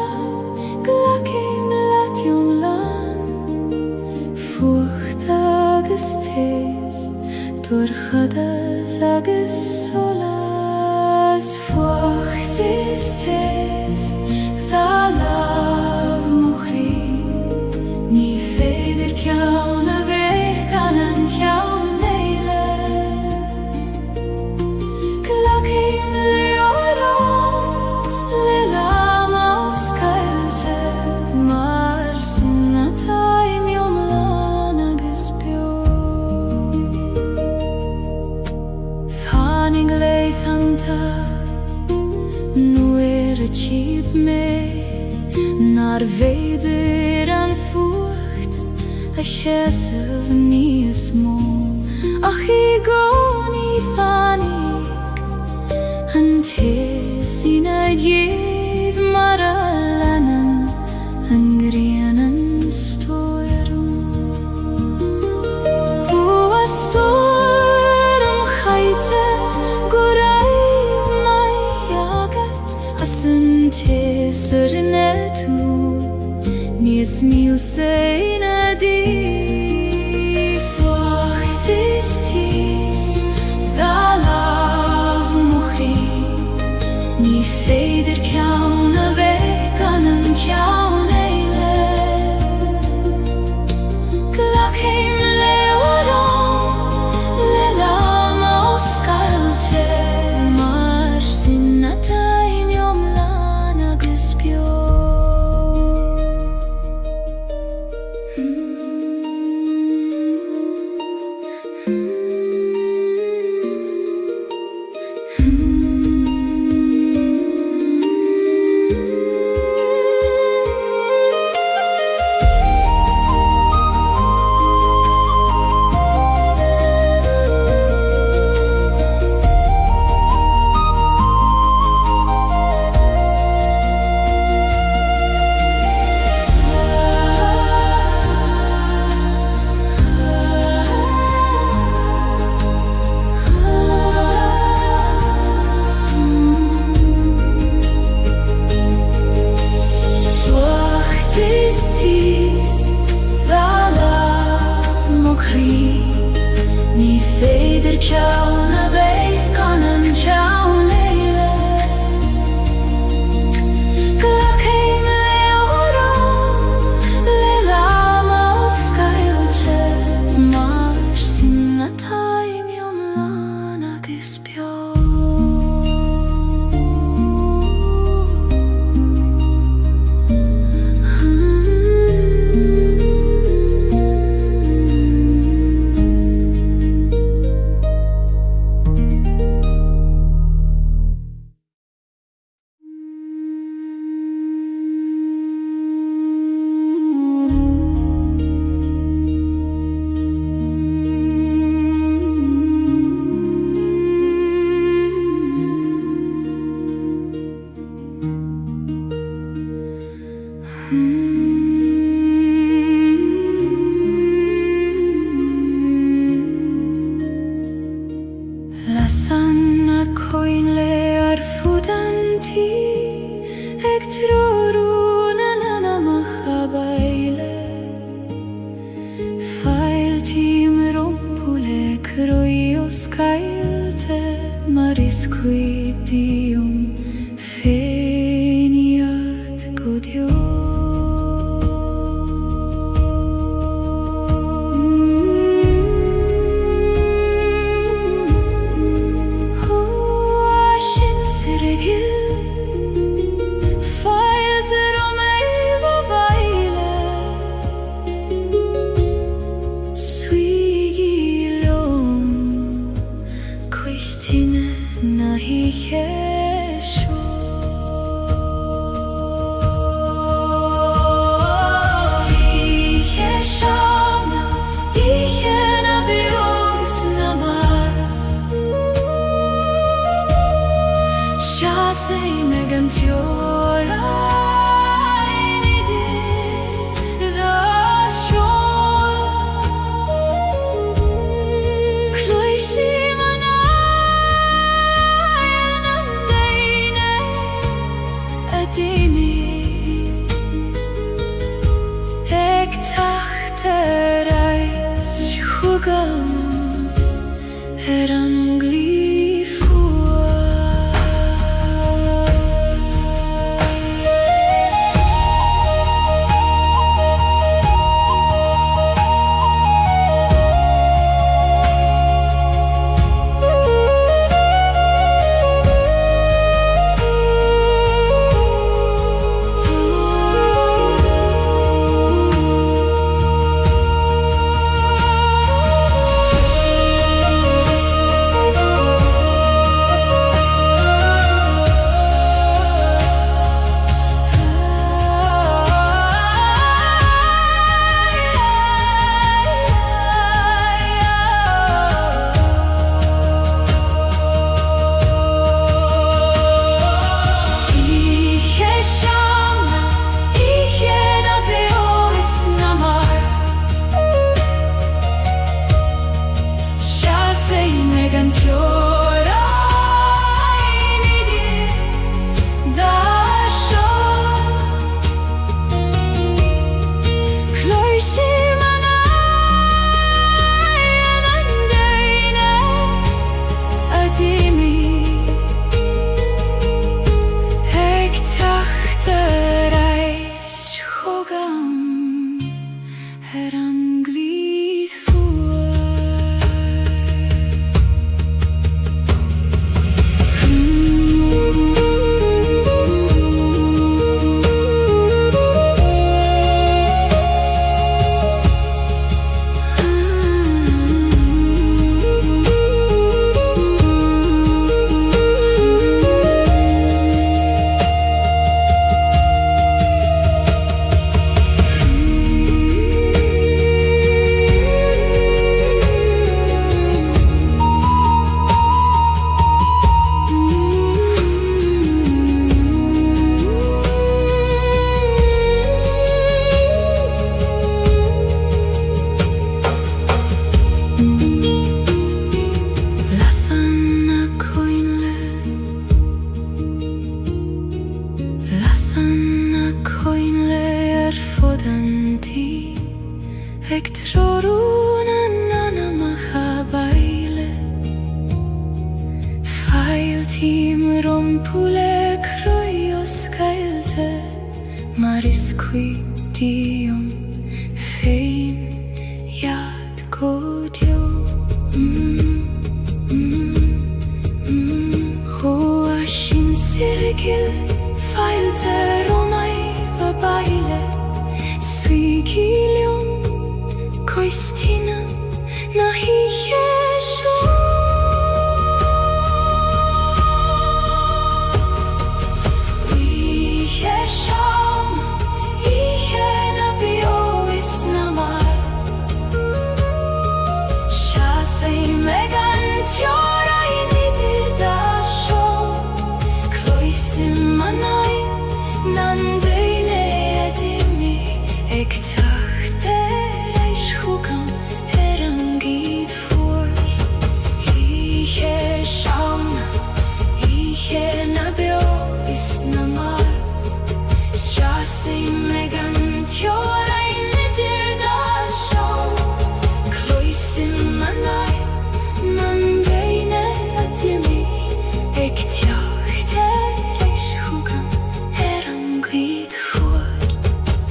Glacim leat maar weder aan vocht, a chesef nie smó. Ach I go nie fanig, an tes I nad jed mar alanan, an grianan storm. Hoa storm chaite, gorai mai agat, asan tes tu, nies mil se na di. Feder kjauna vekkan en kjauna eile Glak heim leoron Le lama og skalte Mar sinna taim jom lana guspjo Ni feder kjauna vekkan en kjauna eile Glak heim leoron Le lama og skalte Mar sinna taim jom lana guspjo Lasan a coin le ar fudanti Eg troruna nana machabaile Fail tim rompule croi o skailte Maris quitium feniat godio fudanti Ektroruna nana machabaile Fail tim rompule kroios Gaeilge Maris quidium fein yad godio Hoashin sirgil fail teromai babaile Suigilium koistinam nahi yesho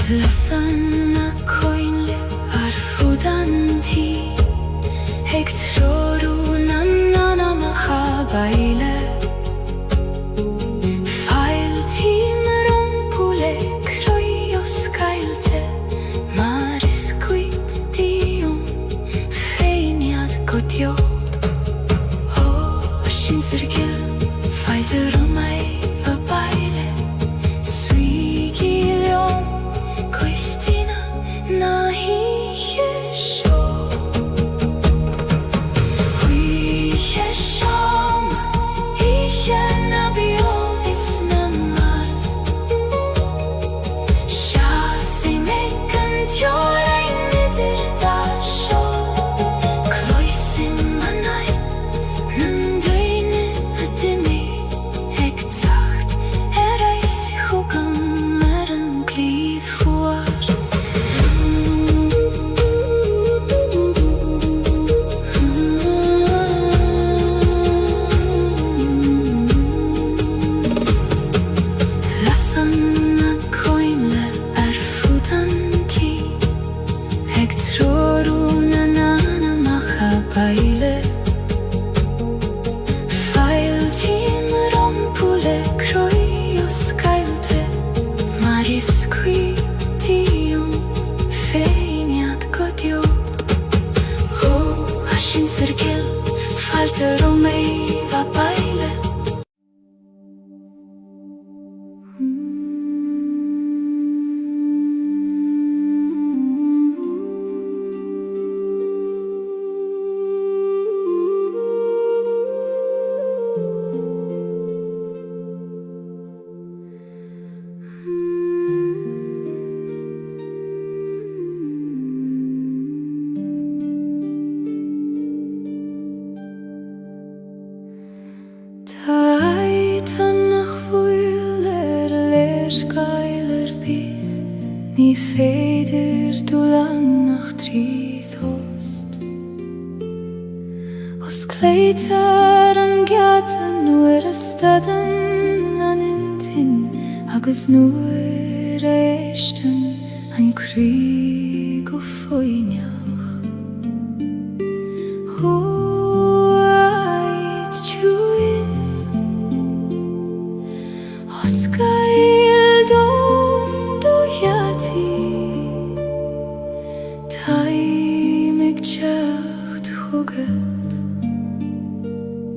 Lasana koinle arfudanti Ektroruna nana machabaile Fail tim rompule kroios Gaeilge Maris quidium fein yad godio Hoashin sirgil fail teromai babaile Suigilium koistina nahi yesho Hui yesham Ihe nabio isnamar Shasi mekant yorai nidir dasho Kloisim manai Nandaine adimi Ektacht erais hugam meran glid huar Lasana koinle arfudanti Ektroruna nana machabaile Fail tim rompule kroios Gaeilge Maris quidium fein yad godio Hoashin sirgil fail teromai babaile Taitan nach vuiler leerskailer bydd Ni feder dulan nach tríðhost Os kleitar an gatan nuair a stadan an intin Agus nuair a eistan an críg o foineach Hoait tjuin Os Gaeildom do yati Taimig teacht chugat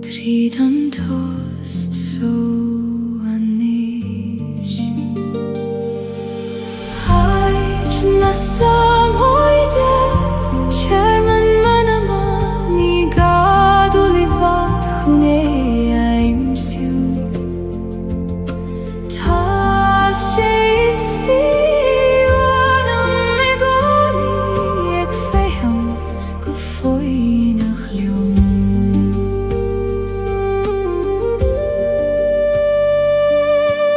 Tríd an tost so anish Hait na samhoide Chairman manama Ni gadu livat chune aimsiu Ta sheisti wanam megoni Ek feham gufoinach lium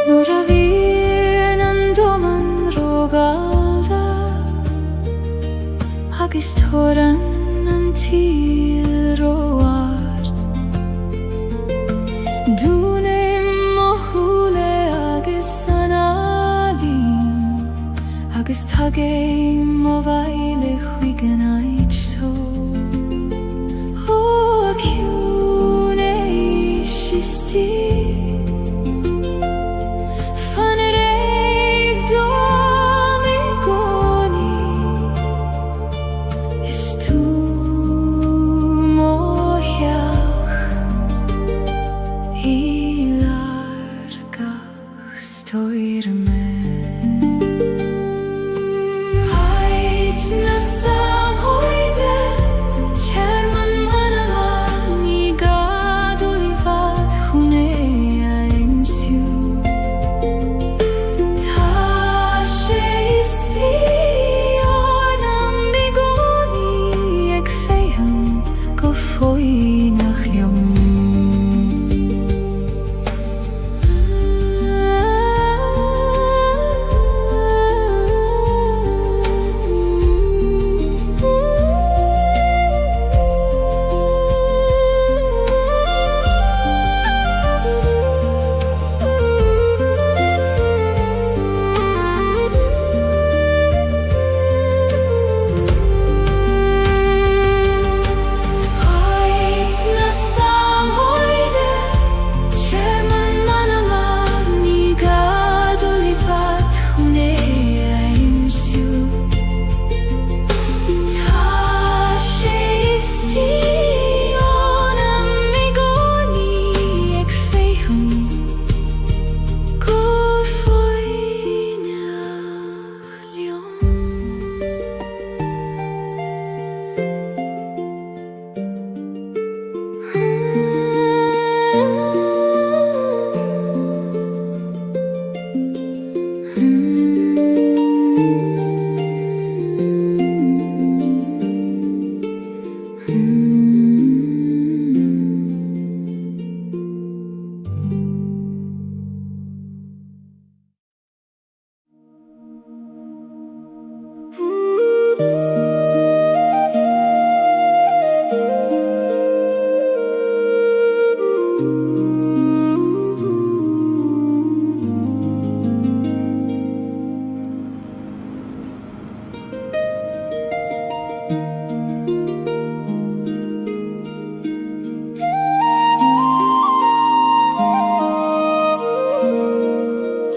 Nora vien an doman rogalda ist horan an til roart Dunem mohule agus analim agus tagim o vaile chuigen ait so O ciune isisti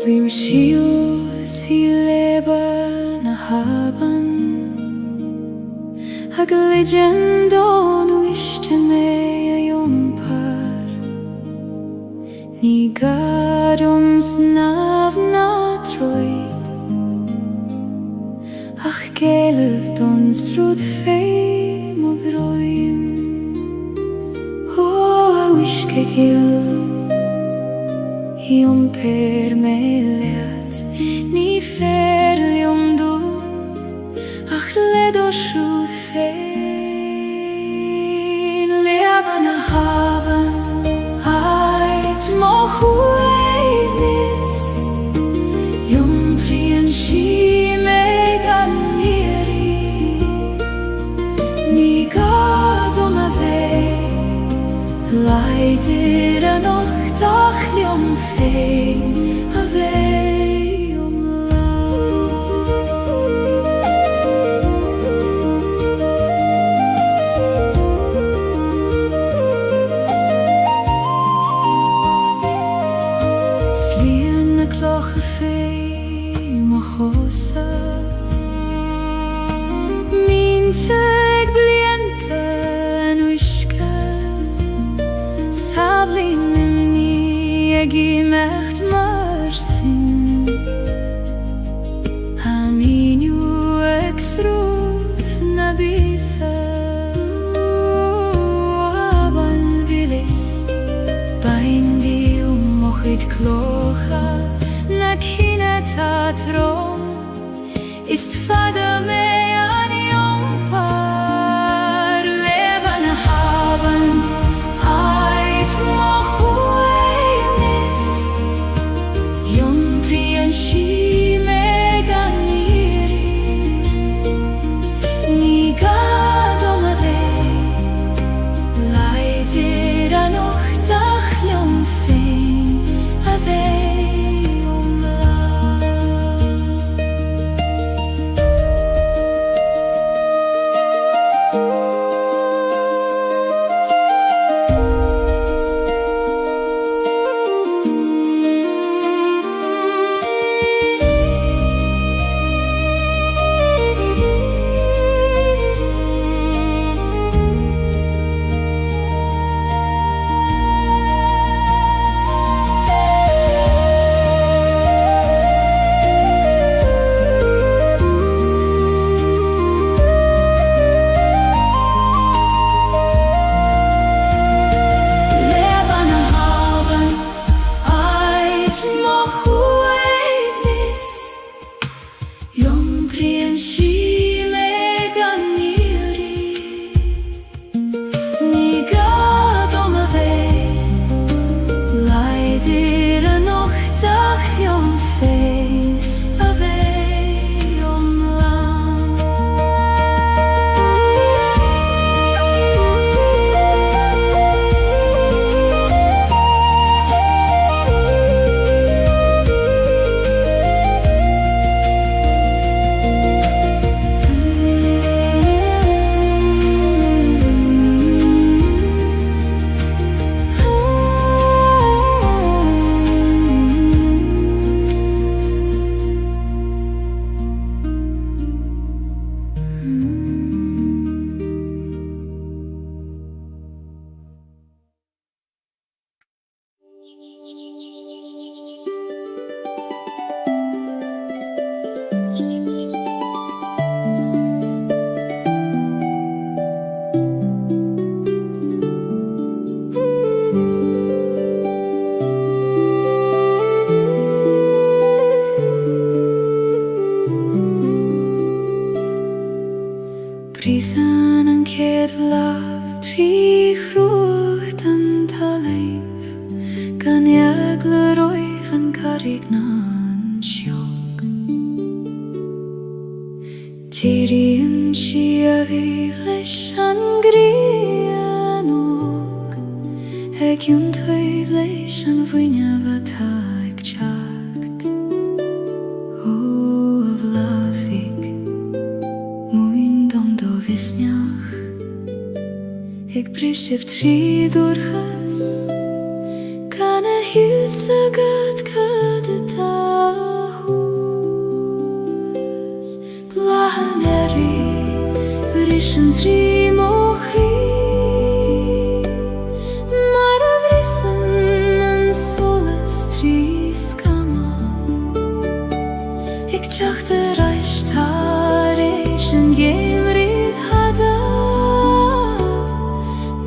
Rim shius I leba na haban Hag legendo nu ishte me a jompar Ni gadums nav na troid Ach geleth ons rud fei modroim O a wishke gil Iom per me leat Ni ferlium du Ach ledo shrud fein Leaban a haban Ait mochu eivnis Iom prien shi megan miri Ni gadom a vei Leider a nocht ach liom fein a vei Slien na cloche fei ma chosa Mincheg bliente nu iske Sablim Egi mecht marsin Aminu exruth na bitha Aban vilis Baindi mochit klocha Na kine tatrom Ist fada me an jompar Leba na haban Ait mochu Shi megan iri Ni Brisen en ked vlav Tri chrucht en talev Gan jegle roif en karignan sjok Tiri en shia vivlesh an grien og Eg yun tøyvlesh an vynja vataik chakt O vlavik Muin dom do visnjach Ik prisjev tri durchas Kan husa gat kade tahus Blahan Brischen tri mochri Mara vrisen en solas tri skama Ik tjachte reist harish en gemrit hada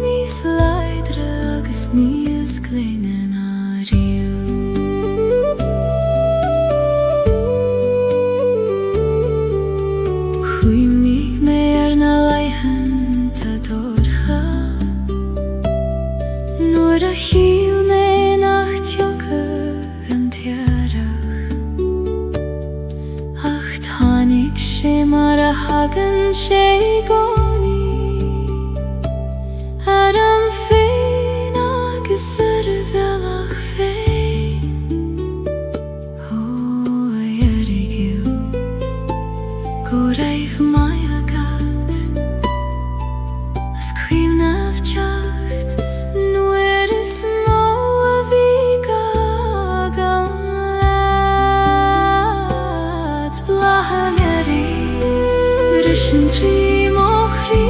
Nis leidre agus nies kleinen ariu Hui mig meer na leihen ta dorcha Nor a hiel me nacht jokker en tjerach Acht hanik she mar a hagen she goni Adam fein agus velach fein O erigil Go reif maya gat As quim nav chacht Nu små vika gamlat Blahan Brischen tri mochri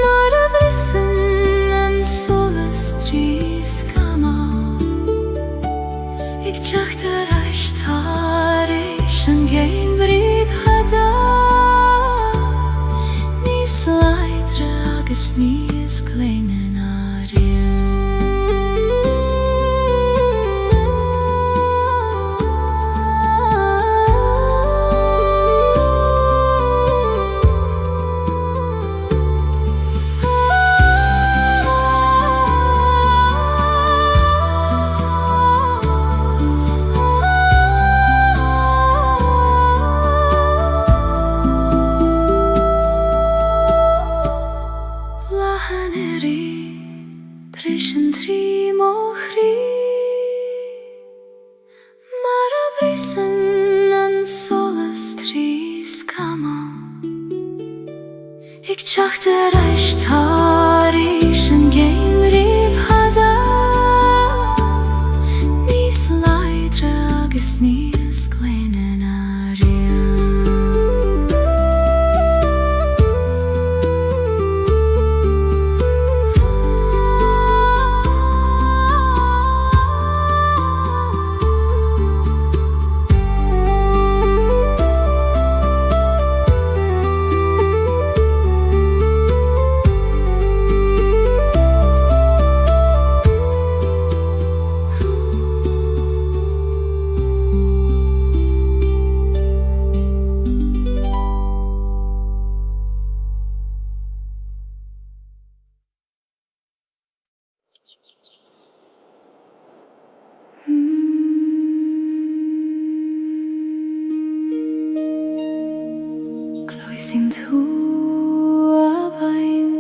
Mara vrisen en solas tri skama Ik tjachte reist harish en gemrit hada Nis leidre agus nies kleinen ariu Brischen tri mochri Mara vrisen en solas tri skama Ik tjachte reist harish en gemriv hada Nis leidre agus nies kleinen ariu Gloisim thu abain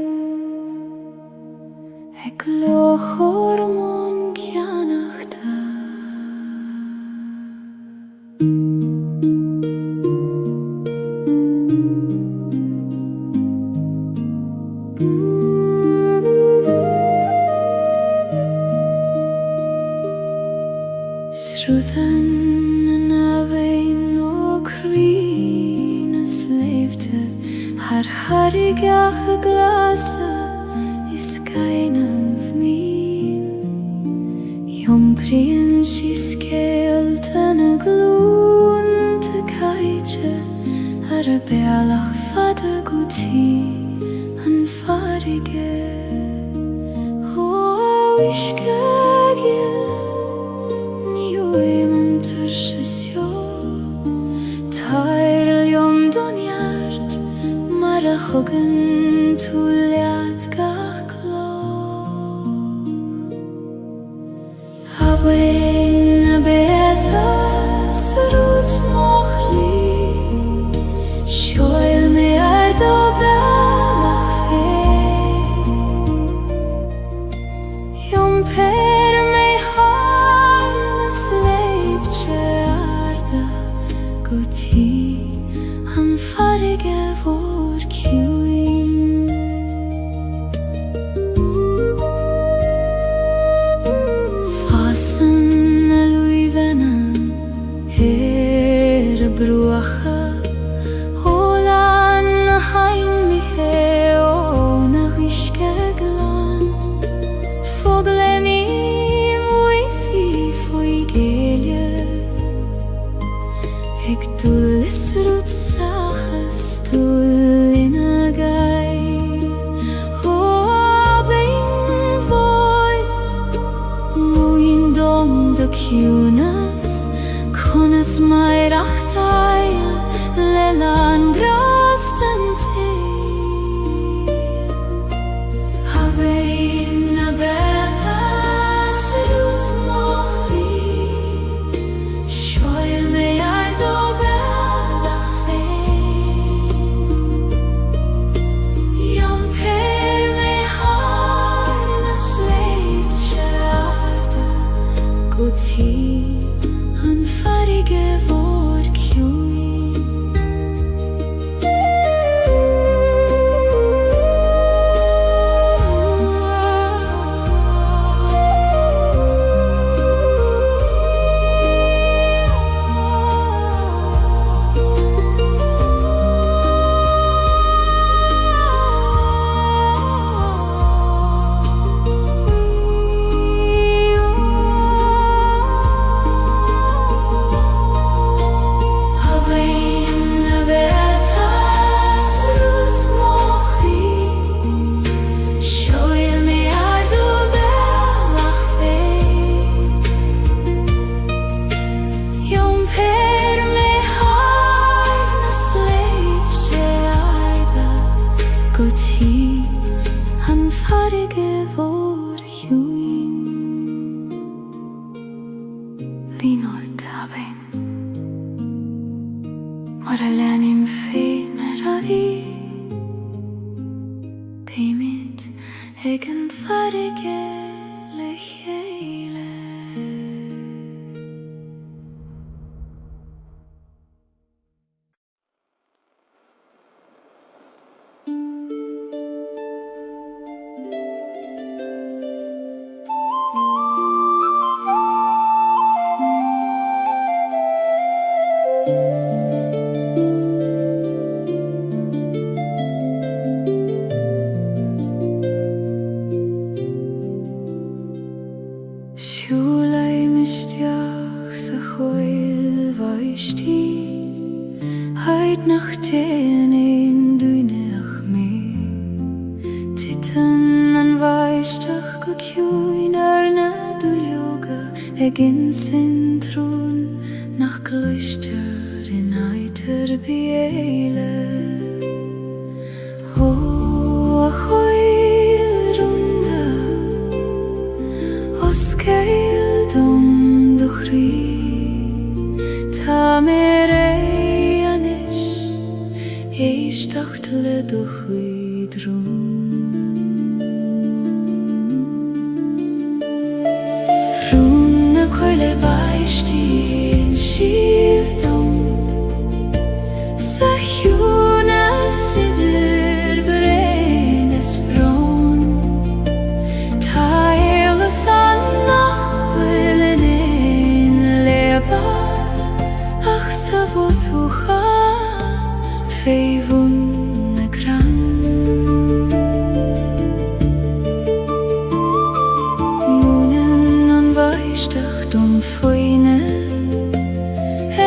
Ek loch hormon kianachta Sruthan en avein o krinas leefde Har harigach glasa is keinem min Jom prien skeelten gloen te kaitje Har a bealach fada guti an farige Ho wishkagil Tair ljom don hjärt thugann tú leat gach gló. Hawain a beatha sa rút moch lí, Sjoil me ar dobdalach fé. Jumper me harnas leibtje arda, Goti an farige vor kjuin. Fasen a luivena bruacha, Holan na hain mi he o na riske glan. Fogle mi muithi foi Gaeilge, Eg dullis rut sachas dull in a gai. O bein voi, muin dom da kjunas, Konas mai rachtail, lelan grastan til. Habein a betha srut mochli, Sjoil me ar dobelach fein. Jumper me harnas leibtje arda, Goti an farige vor kjuin. Goti an farige vor kjuin. Linor daben, Mar a lenim féin ar a rí, Beimid ag an farige le chéile. Siúlai misteach sa choil vaistí, Heid nach téan ein dúineach mé. Titan an vaisteach go kjuin ar na dúilioga, Eg in sin trún nach gluistear in aitar Gaeilge. O a choil runda, Os Gaeildom do chrí, Tá mé anis, Éisteacht le do chuidrún. Rún na coile baistí in sívdom, Sa hjúna sidir brenes brón. Tá éile san nach bhuilean ein lebar, Ach sa bhóthúcha féivún na gran. Múnan an bhaisteach dom foine,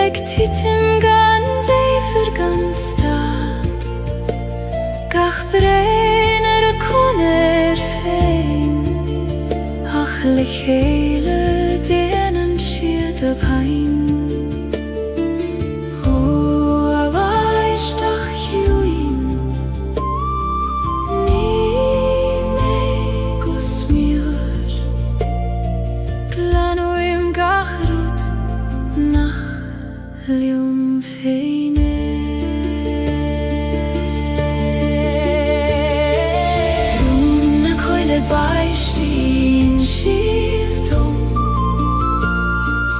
Eg titim gan déifir gan stad, Gach brein ar a conar féin, Ach le chéile déanaan siad a bhain. O a bhaisteach Ljum fejne Bruna koile beistin skiftum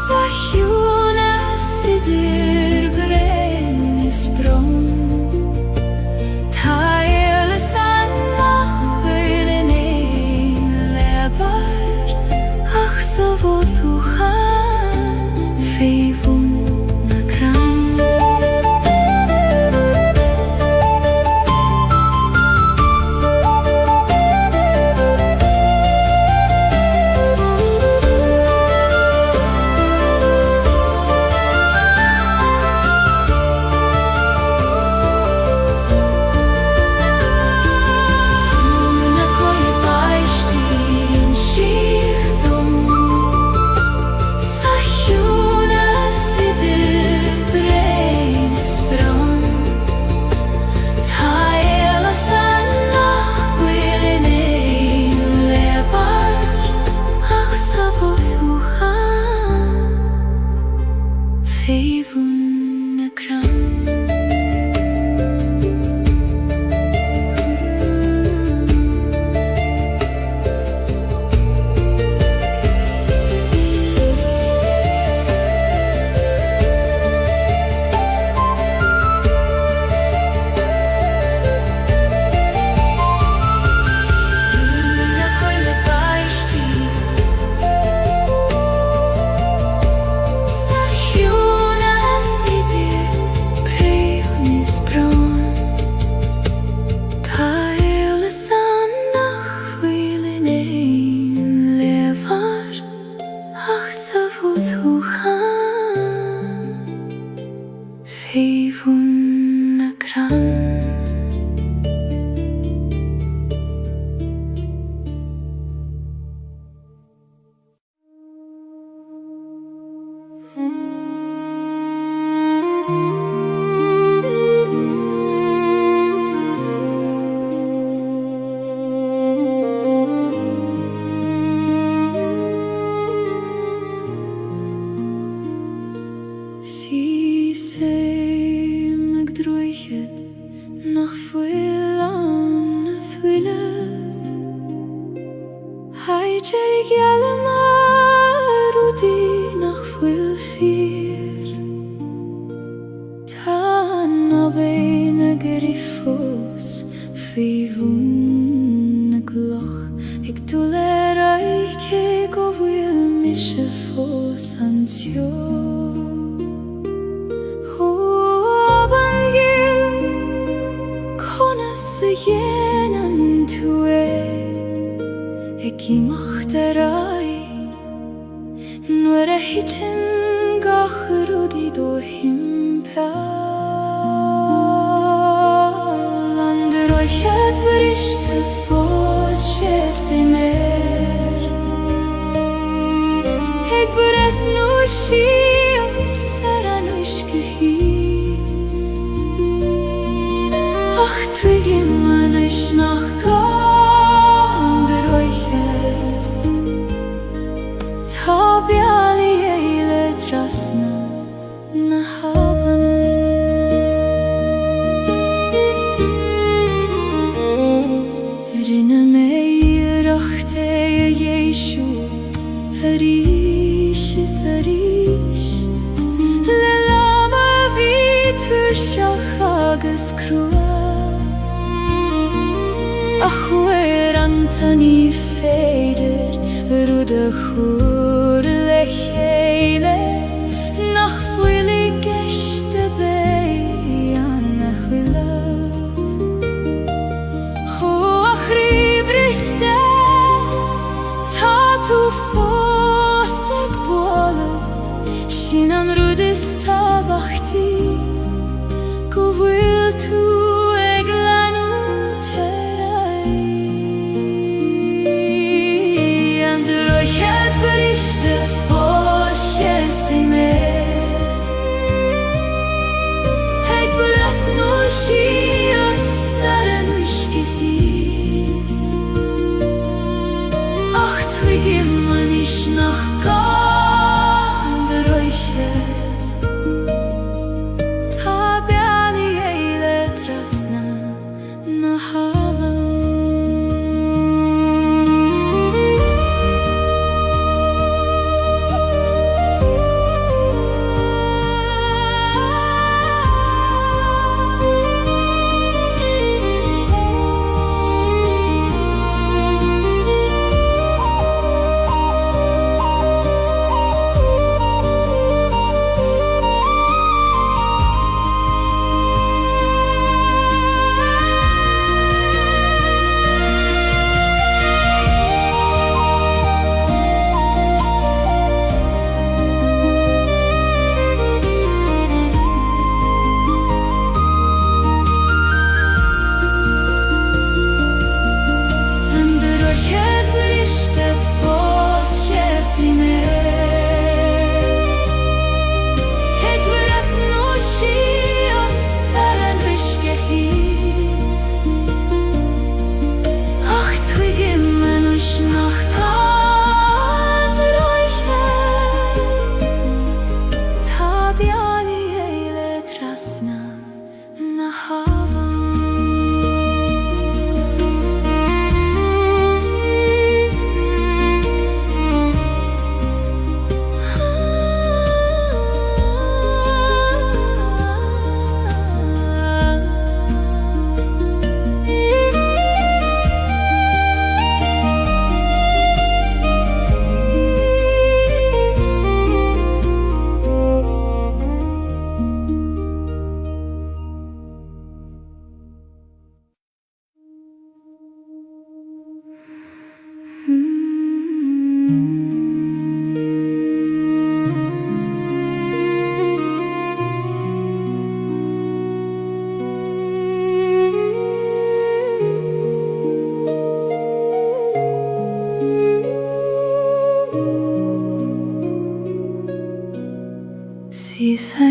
Sahjuna sidir brein sprung Taile sannach veilen ein lebar Ach så vad du kan fejvun But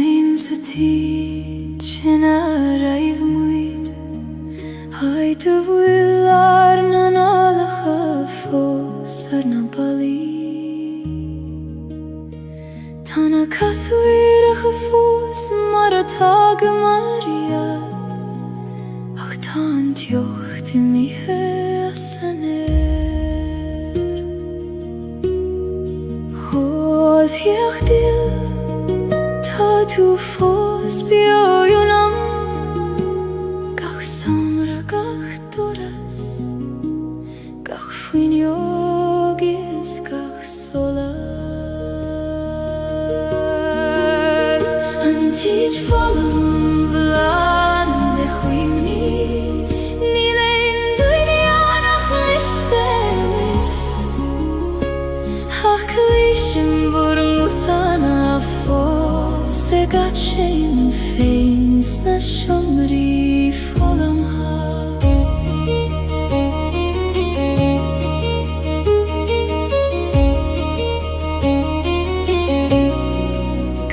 Sein så tid kjenner jeg møyd Heite villar nan alle khafos arna bali Tana kathwir khafos maratag mariat Ach tant jocht mihe asaner Hoð ég til Tu fos bioyunam Gach somra gach toras Gach fuin yogis gach solas Antij volum vlaande chwimni Nilein duinianach missenis Ach klishim burmuthana Gaeilge feins na shomri folam ha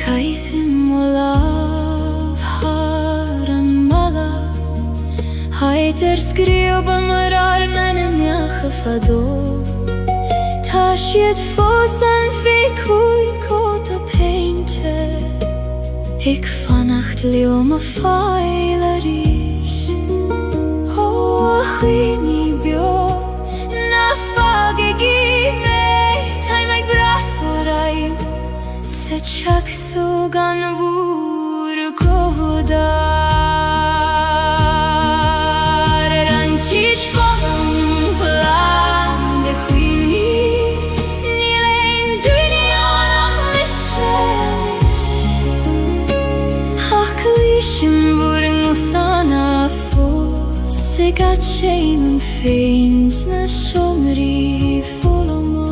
Kaithim olav haram mala Haiter skrioba marar nanem yakhfado Tashiet fosan fikuit kota painter Ik vannacht leeuw me feilerisch Oh, achini bio Na fagegi me Time ik bratharaim Se chak sugan vur godar Ranchich forum vlaande chwimni Nilein duinianach mishenis Klishim voring uthana fos Se gat shame and feins na shomri folama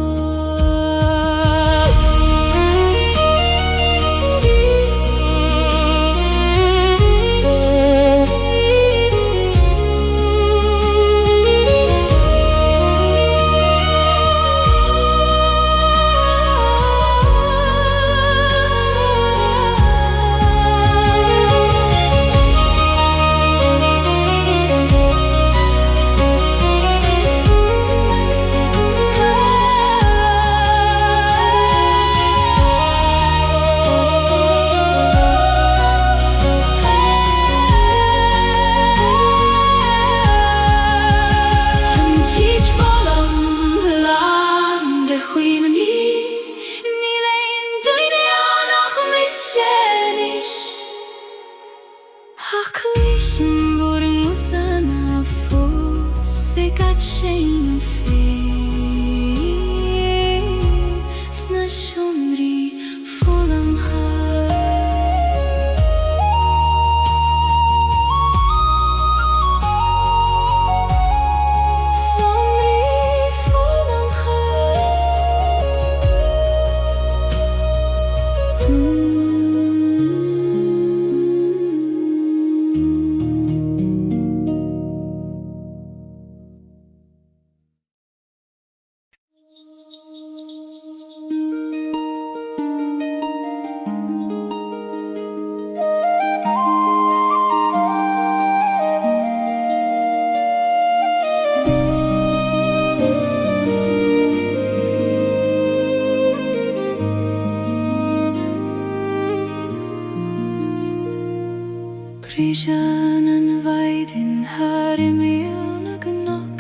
Prishanan vaidin harimil na gnog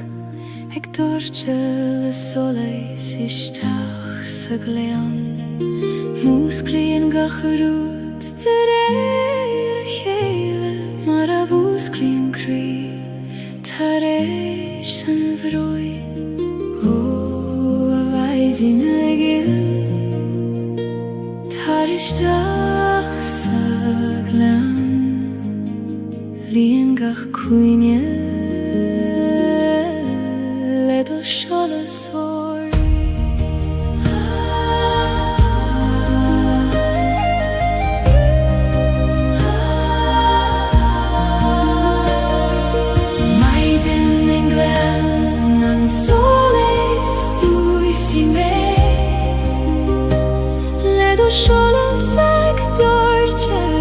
Ek dorchel soleis ishtach sa gleon Musklien gacharut tereir chele Maravusklien kri tareish an vroi O vaidin egil tarishtach sa gleon Lien gach kuinje Ledo shala sori Maiden en glen Nan soles tu isi me Ledo shala sag dorche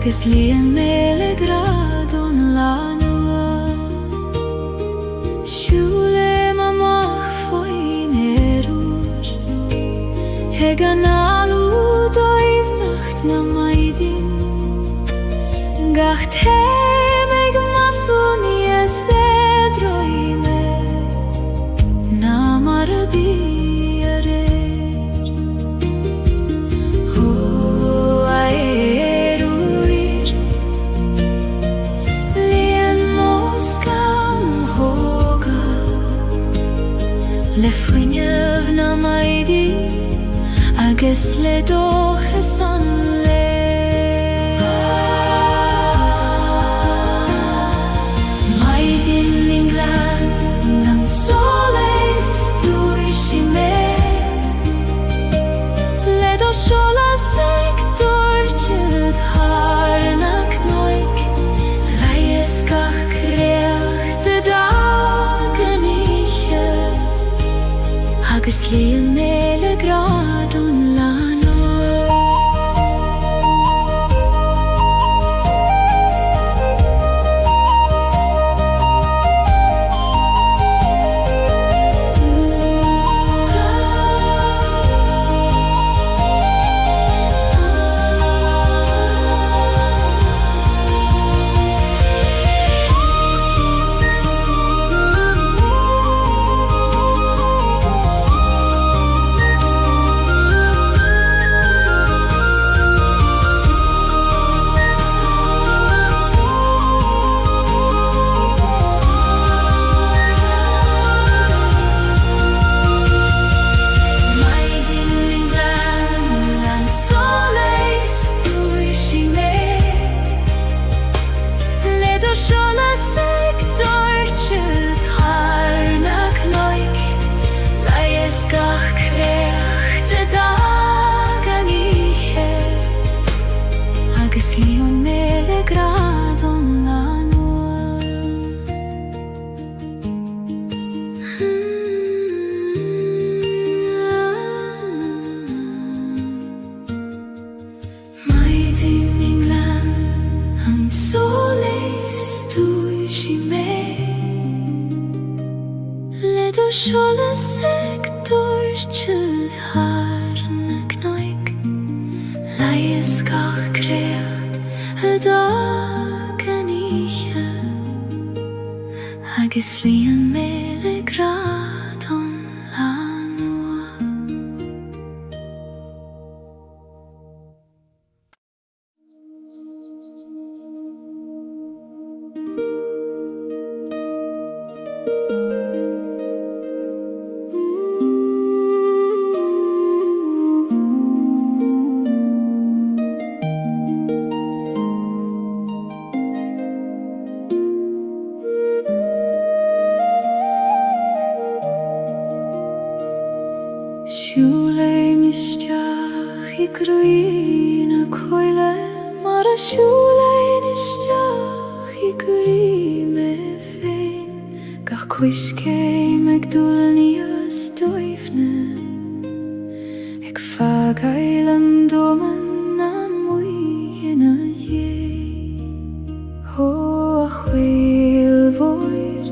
agus líon méle gradón lánua. Siúle amach faoin úr, ag an alú dóibhnacht na maidin, gach téim ag mathúni a sédroime, na mar a bí a réir. Ó a éir úr, líon móscam hóga, le fuinneamh na maidí, agus le dóchas an le. Maidin England an solas dúisi mé, le do solas ag dúirtead tharnach noig, leias gach creacht a dagan ihe, agus líon méle gradón lánua. Solas ag dúirtead tharnach noig, leias gach creacht a dagan ihe, agus líon méle gradón lánua. Siúle misteach I gruí na coile, mar a siúle misteach I gruí me féin, gach cuiscéim ag dúilní as dóibhne, ag fagail an dóman na muighin a dhé. Ó a chhuil mhóir,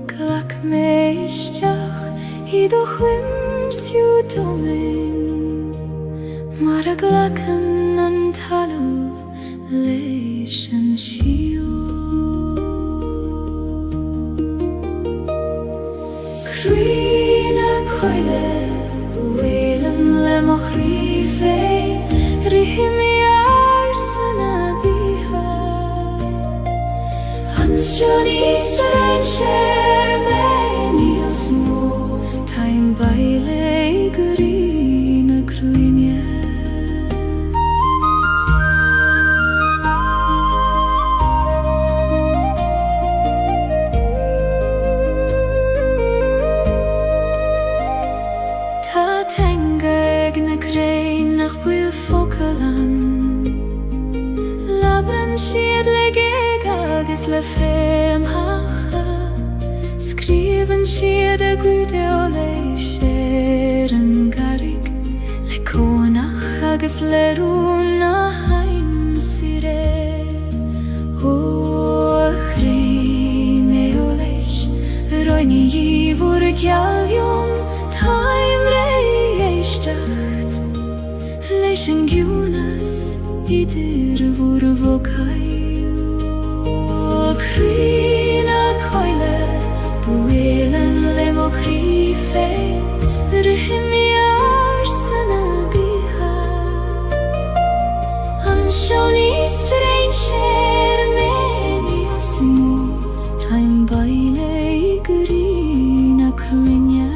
glach mé isteach I do chuim siú domin, mar a glachan an talamh leis an siú. Crí na coile, buailim le mo chrí féin, rithimí ar san a bíha. An sioní strain sér mé níos mó, taim baile I gurí na cruine. Tá teanga ag na crain nach buil focalan, labran siad le géig agus le fréamhacha, scríban siad a gúideo leis sér an garig, le cónach agus le rún na haim si ré. Ní bhur geallumm táim rééisteacht leis an gciúnas idir bhur bhócail. Crína coile buélan le mo chrí féin rithimiar sanna bíha an seoní strain sér méni os mó táim baile I grína cruinne.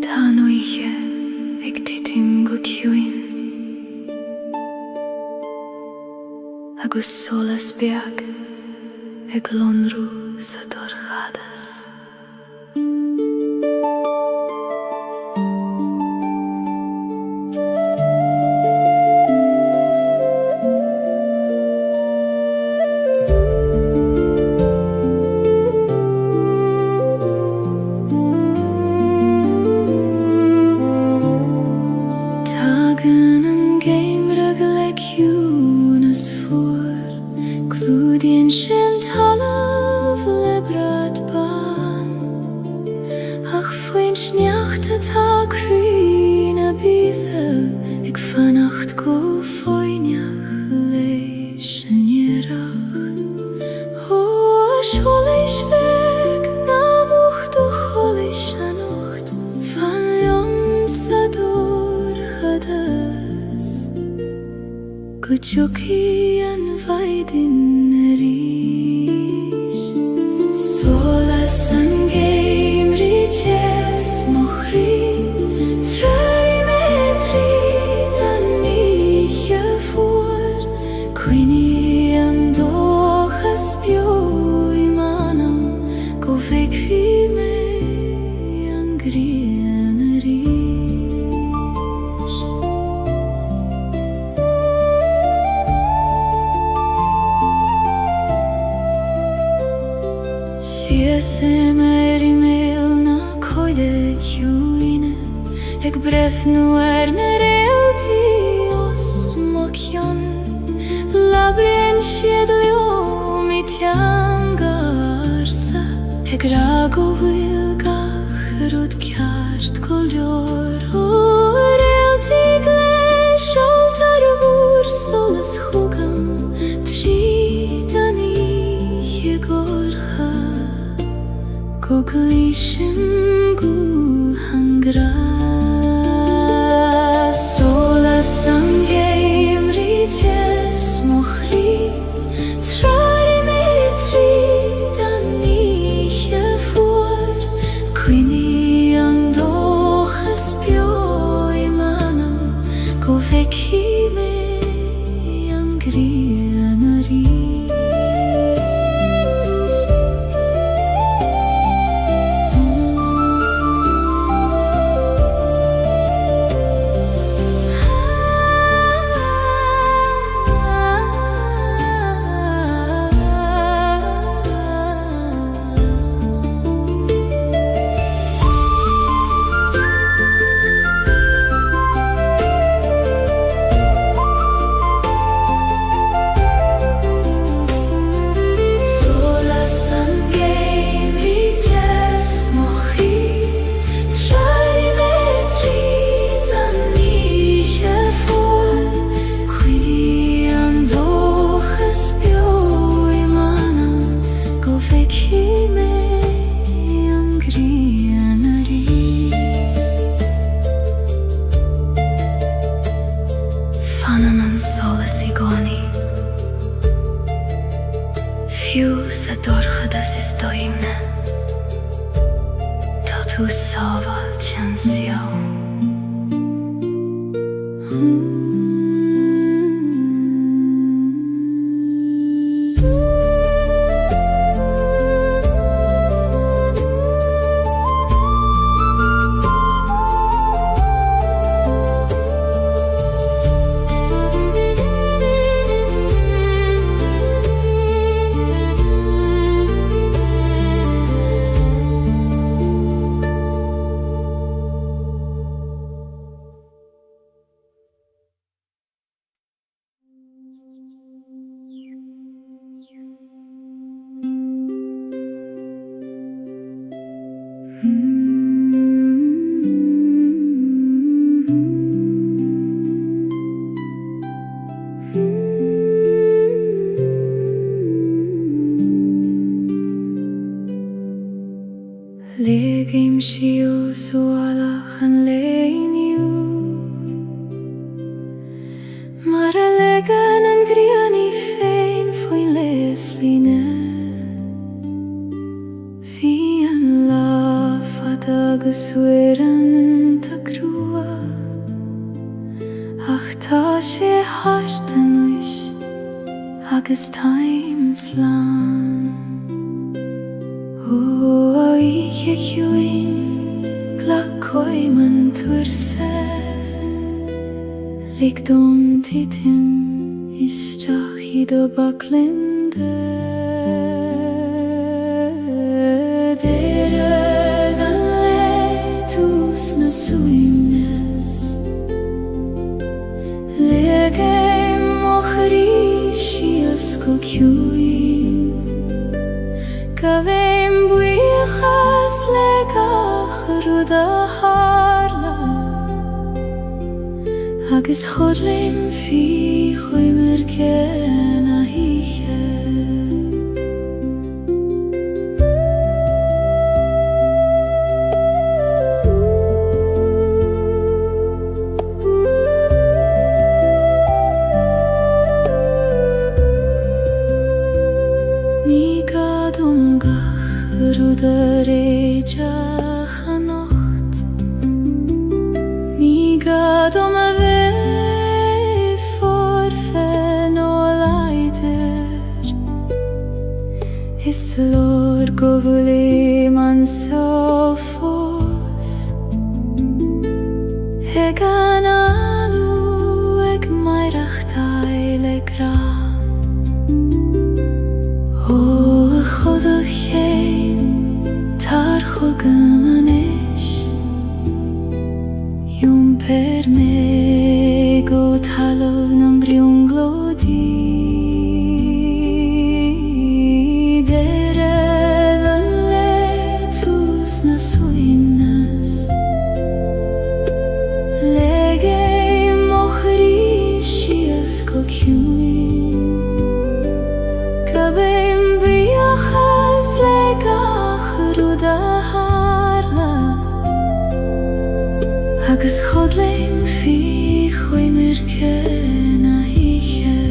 Tá nuige ag titim go ciúin agus solas beag ag lonrú sa dorchadas. Juki an vaidin rish solas an geimri jes mochri trari metri dan miche voor quini an dochas bio I manam go vek fi me an grien rish. Semer I mel na coile ciúine ag brethnu na realti os mocion labren sied leo mi tiangarsa ag rago wilgach rud ceart color o realti gles altar vur solas chugam tridani gorcha Koglishim gu hangra solas an geimri jes mochri trari metri dan miche voor quini an dochas bio I manam go veki me an grianari. si stojíme, to tu soval čansiou. Gaeilge sualach an leiniu Mar a legan an griani féin foin leslíne Fi an lafad agus uiran ta grua Ach tá sé hart an uis agus taim slán O ich juin gla koiman turse Lig dom titim istach I do baklinde Dere dan letus na suimnes Legem ochri sko kjuin Gavem buichas legach ruda harla Agus chodlim fi choimer gen a hiche Ruda reidjach a nocht Ní gadom a bheith forfen ó leidir Is lor go bhfuil man so fós Ag an alú ag mairach taile gra Ó a chodach chéin Tar chogam an ish Yum per me go talov nam briung glodi Dere dan letus na suimnas Lege mochri shias ko kjuin Kabem biachas legach ruda harla Agus chodlim fi choimer ken a hiche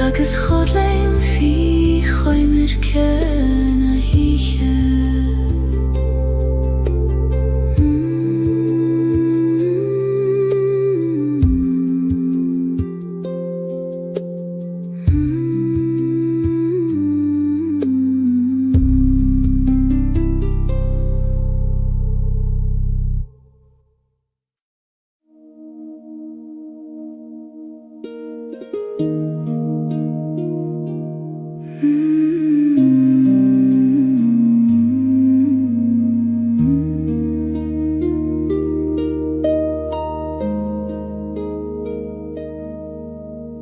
Agus chodlim fi choimer ken a hiche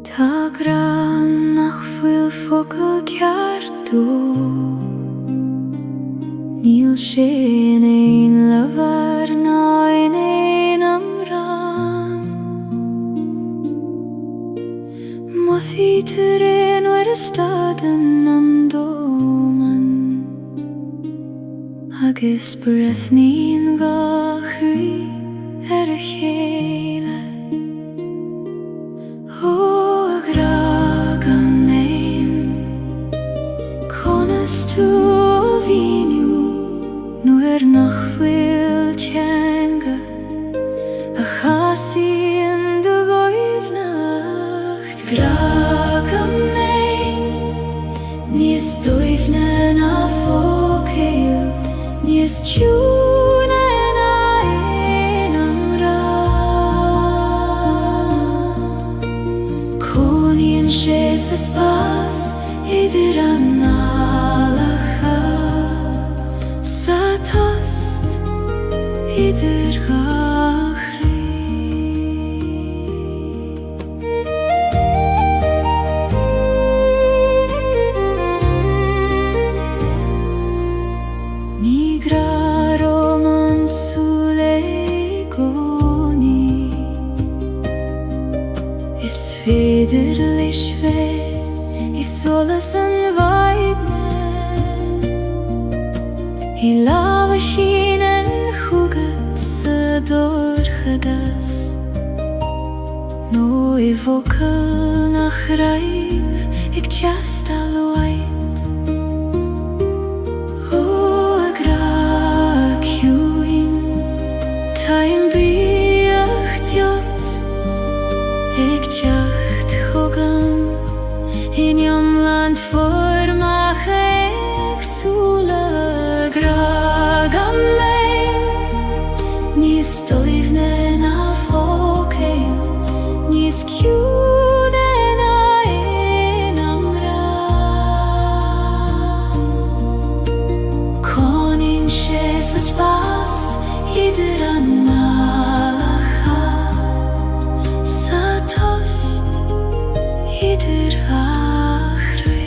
Tá gran nach bhfuil focail ceartú, níl sin éon leabhar ná in éon amran. Maithítear éonhuair isteadan an dóman, agus breithnín gachraí ar a chéile. Tú a bhíniú nuair nach bhfuil teanga a chasaíonn do ghaibhneacht. Gragam é níos dóibhne ná fócail, níos tiúna ná aon amrán. Coníonn sé sa spás idir an idir gachraí. Ní graróm an súile gcónaí, is féidir leis bheith is solas an bhaidne. I lábha sin an sa dorchadas, nó I bhfocail nach raibh ag teastal waid. Ó a gra ciúin táim bíocht teacht ag teacht thugam in iomland formach éagsúla. Gragam níos dóibhne ná fócail, níos ciúna ná aon amrán. Coníonn sé sa spás idir an ngálacha, sa tost idir gachraí.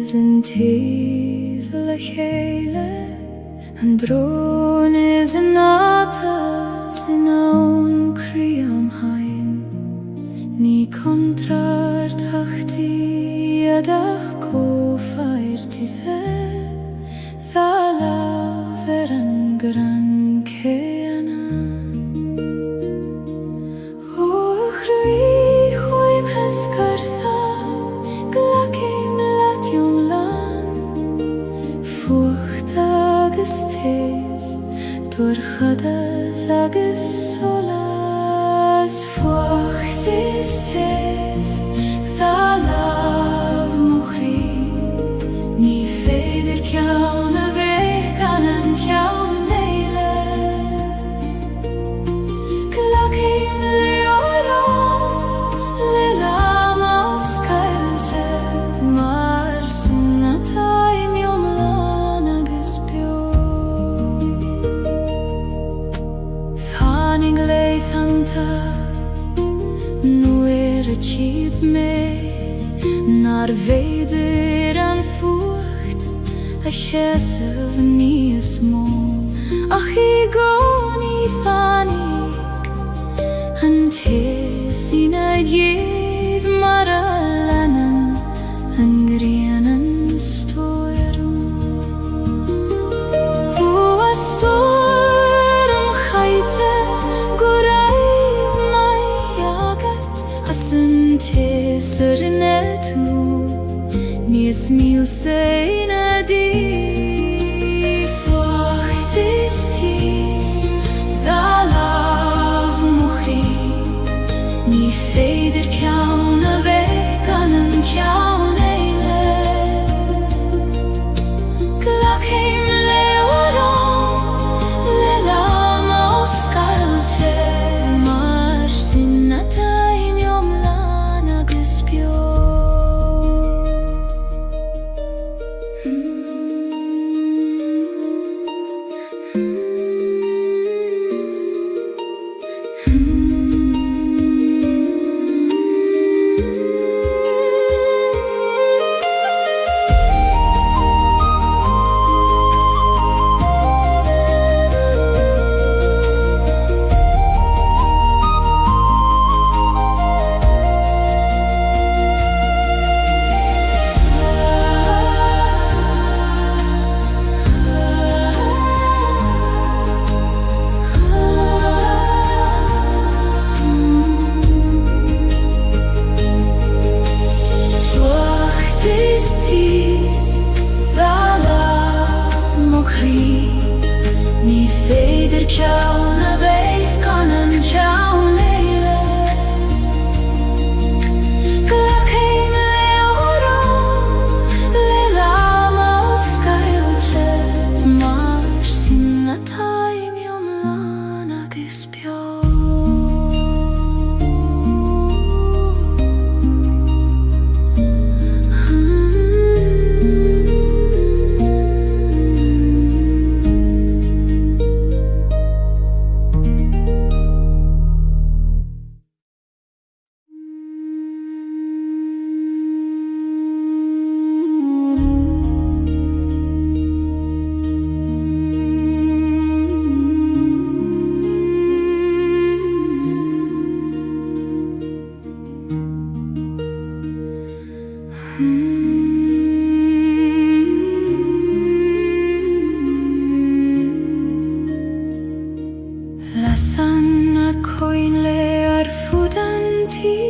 An tíos le chéile, an brón is an átas in ann crí am hain. Ní contrar tachtaí adach cófhairtí dá láb an gran céanna. Ó chraí chuim hescartha, glacim leat tis Torchadas agus solas Fuachtis tis Tha lav mochri Ní féidir ceann a bheith gan an ceann éile Glacim leorán le lam os Gaeilge Mar sunna taim iomlán agus bio Tháinig leithanta nuair a tíb mé Nar féidir an fuacht a cheasamh níos mó Ach I gcónaí tháinig an tis ina dhéad mar a leanan an grianan stoirm Ua stoirm chaite go raibh mai agat as an tis ar netú níos mílsa ina dí Fuachtis tis Tha lav mochri Ní féidir ceann a bheith gan an ceann éile Glacim leorán le lam os Gaeilge Mar sinna taim iomlán agus bio Ní féidir ceann a bheith gan an ceann éile Glacim leorán le lam os Gaeilge Mar sinna taim iomlán agus bio Lasan a coin le ar fudanti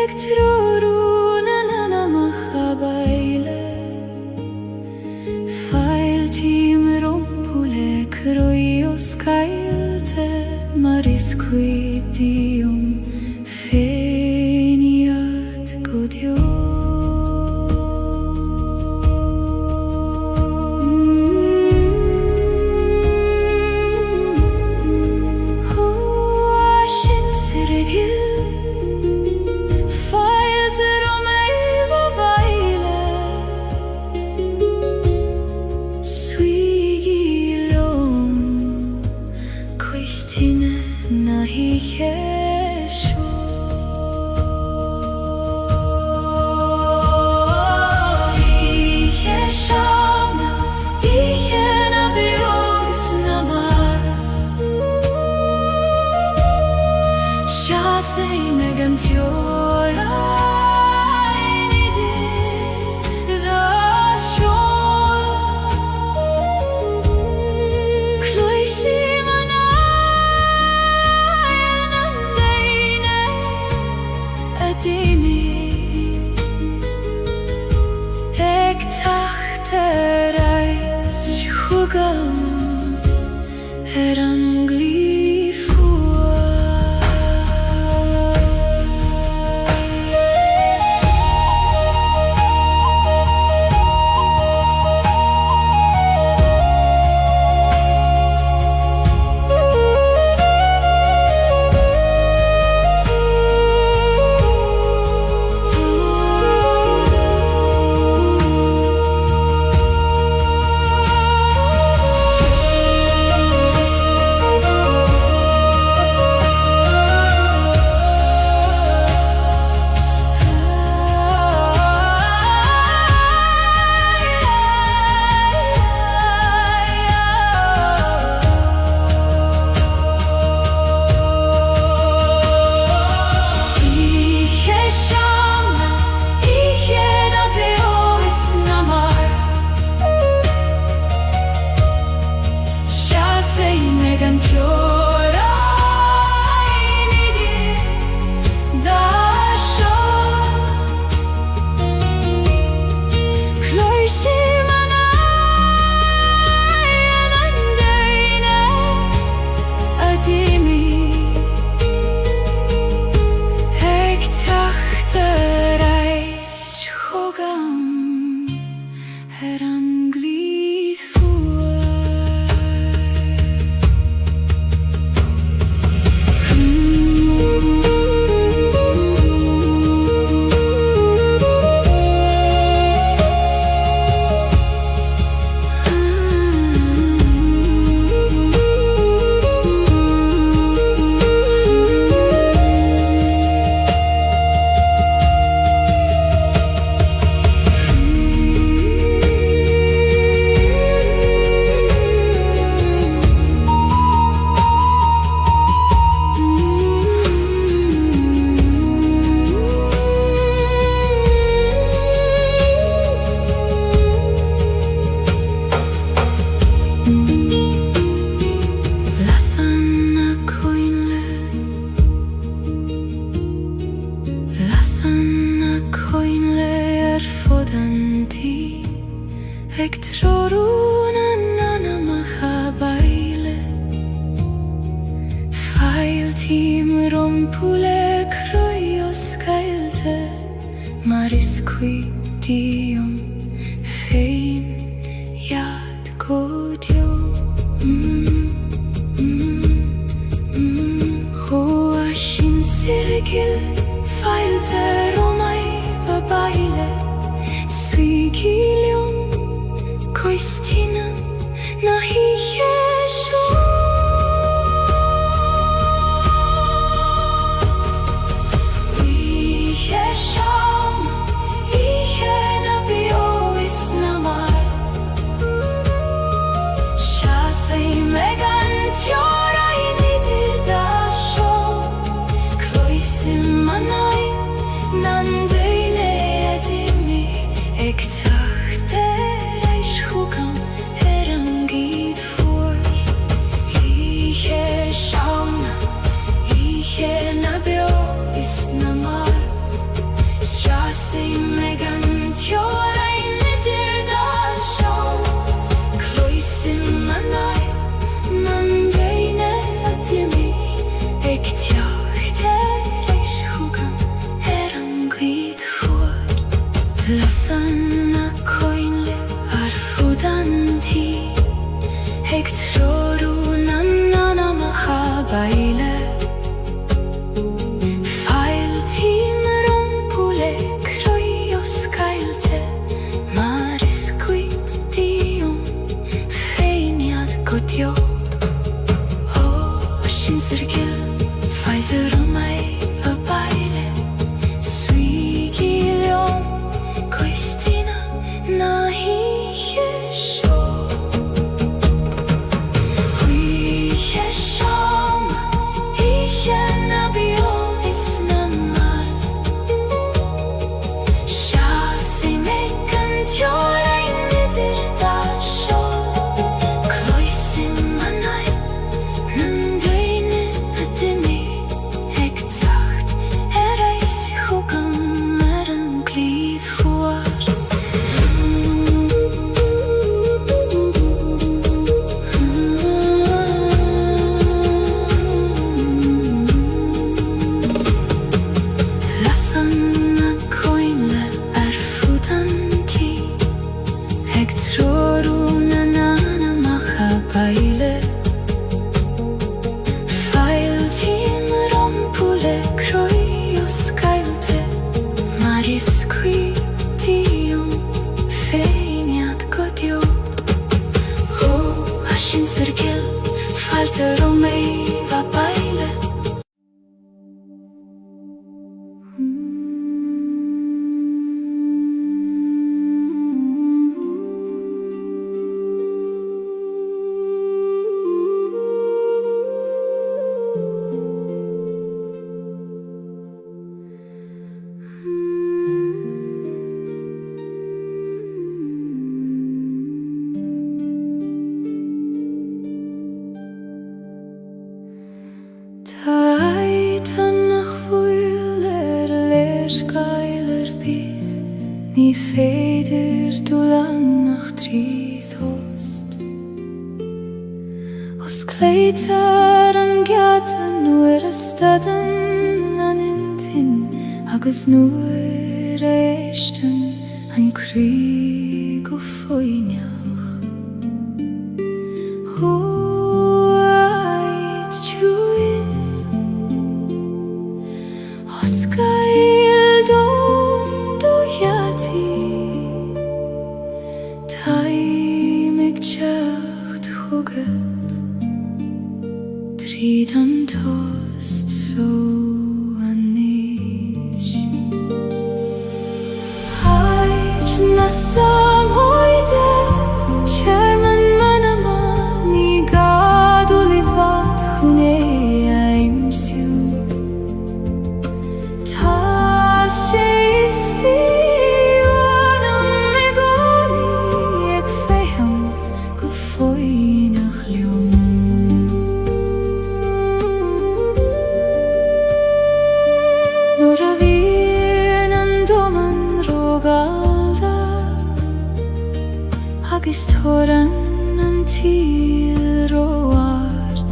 Ag trorún an anamach a baile Fail tím rompule croi os Gaeilge Mar iscuidium féniad godio Ag tacht ar eis hugam her angli Marisquitium fein iad godio Hoashin sirgil feilte romai babaile Suigilium coistina nahi Yeshu ulan nach tríðhost Os cleitar an gatan nuair a stadan an intin agus nuair a éistan an crí go foiineach Huaid tjuin Os gael dom do yati Taimig teacht chugat Tríd an tost so anis Haid na sam hoide Chairman manama Ni gadu livat chune aimsiu Ta she isti Wanam megoni Eg feham Go foinach liom Nor a vien an doman rogalda Agus toran an tíl roard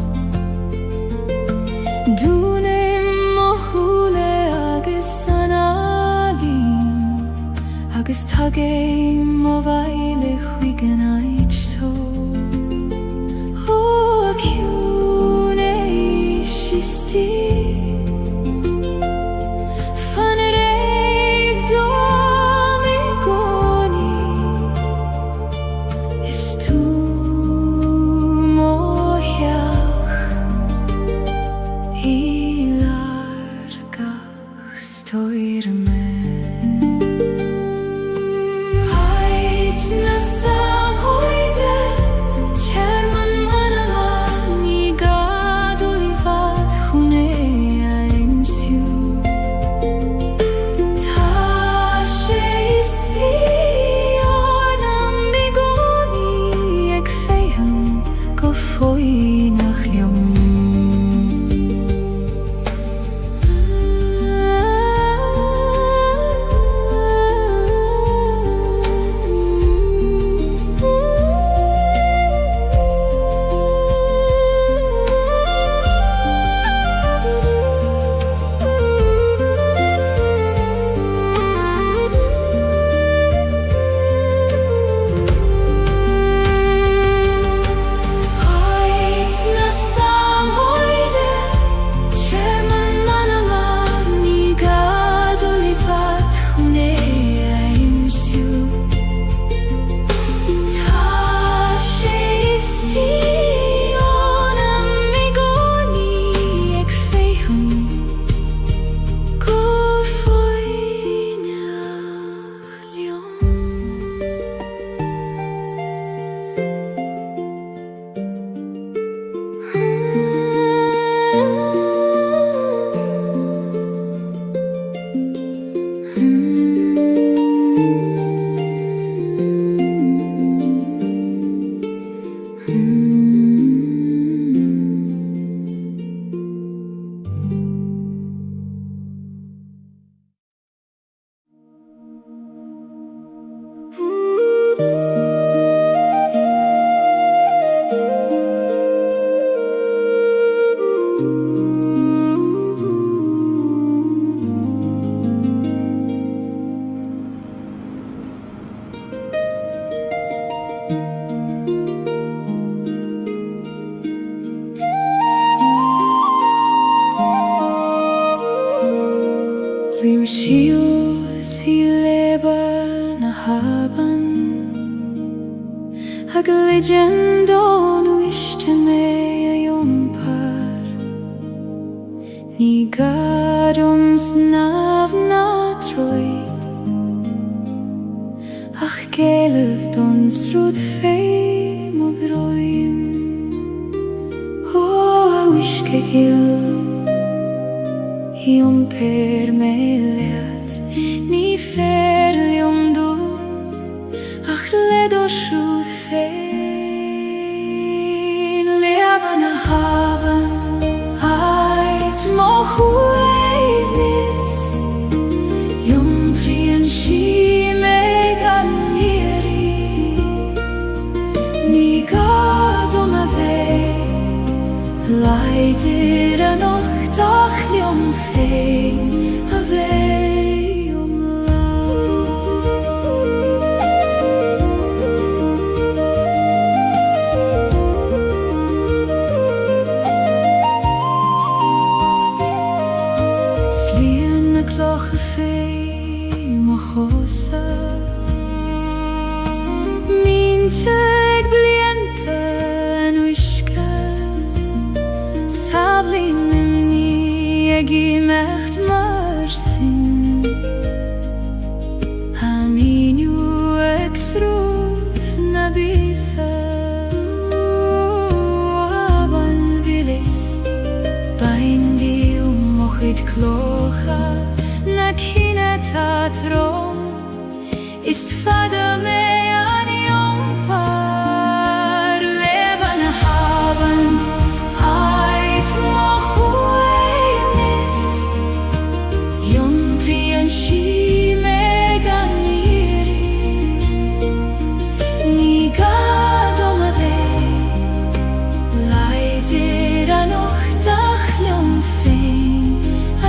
Dúnim mo húle agus an alim Agus tagéim mo bhaile chuigan aid so Ó ciún éis istí Fan yr eig dom I goni Is tú mo hiach I largach stoir me Haid na sam hoide Chairman manama Ni gadu livat chune aimsiu Ta she isti Ornam migoni Eg feham go foinach liom Haid na sam hoide Chairman manama Ni gadu livat chune aimsiu Ta she isti Ornam migoni Eg feham Go foinach liom Rim shiu si leba na haban Hag legendo nu ishte me a yompar Ni gadum snav na troid Ach geleth don srud fei modroim O a wishke gil Iom per me leat Ni fer liom du Ach ledo shrud fein Leaban a haban Ait mo hueivnis Iom prien shi me gan hiri leider noch dachljum fein away Slien kloche fein mochosa Minchek bliente nuishka Sabli mimni egi mecht marsin Haminu exruf nabife Aban vilis Baindi mochit klocha Nakine tatrom Ist fada me an jompar Leben haben Ait mochuenis Jomprien shi meganiri Niga domave Leider noch dachljum fein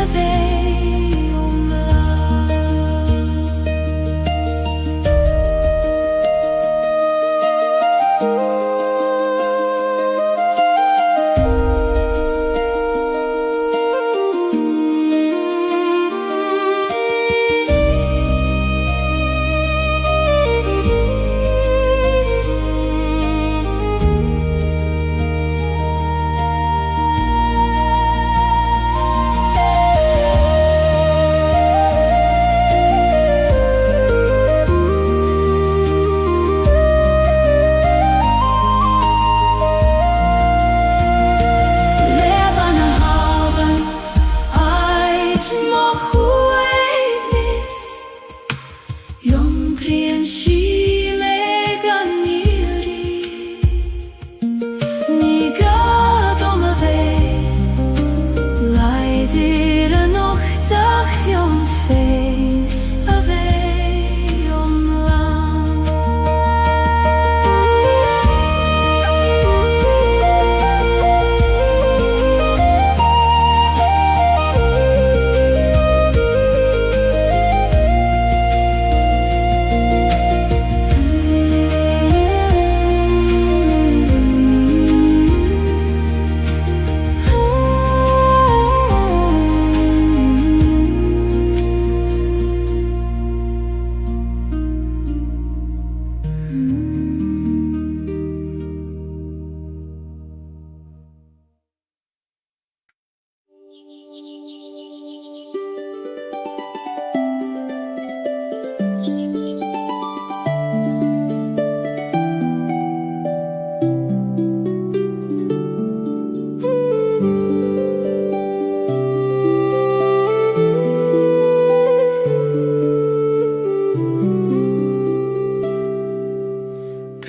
Ave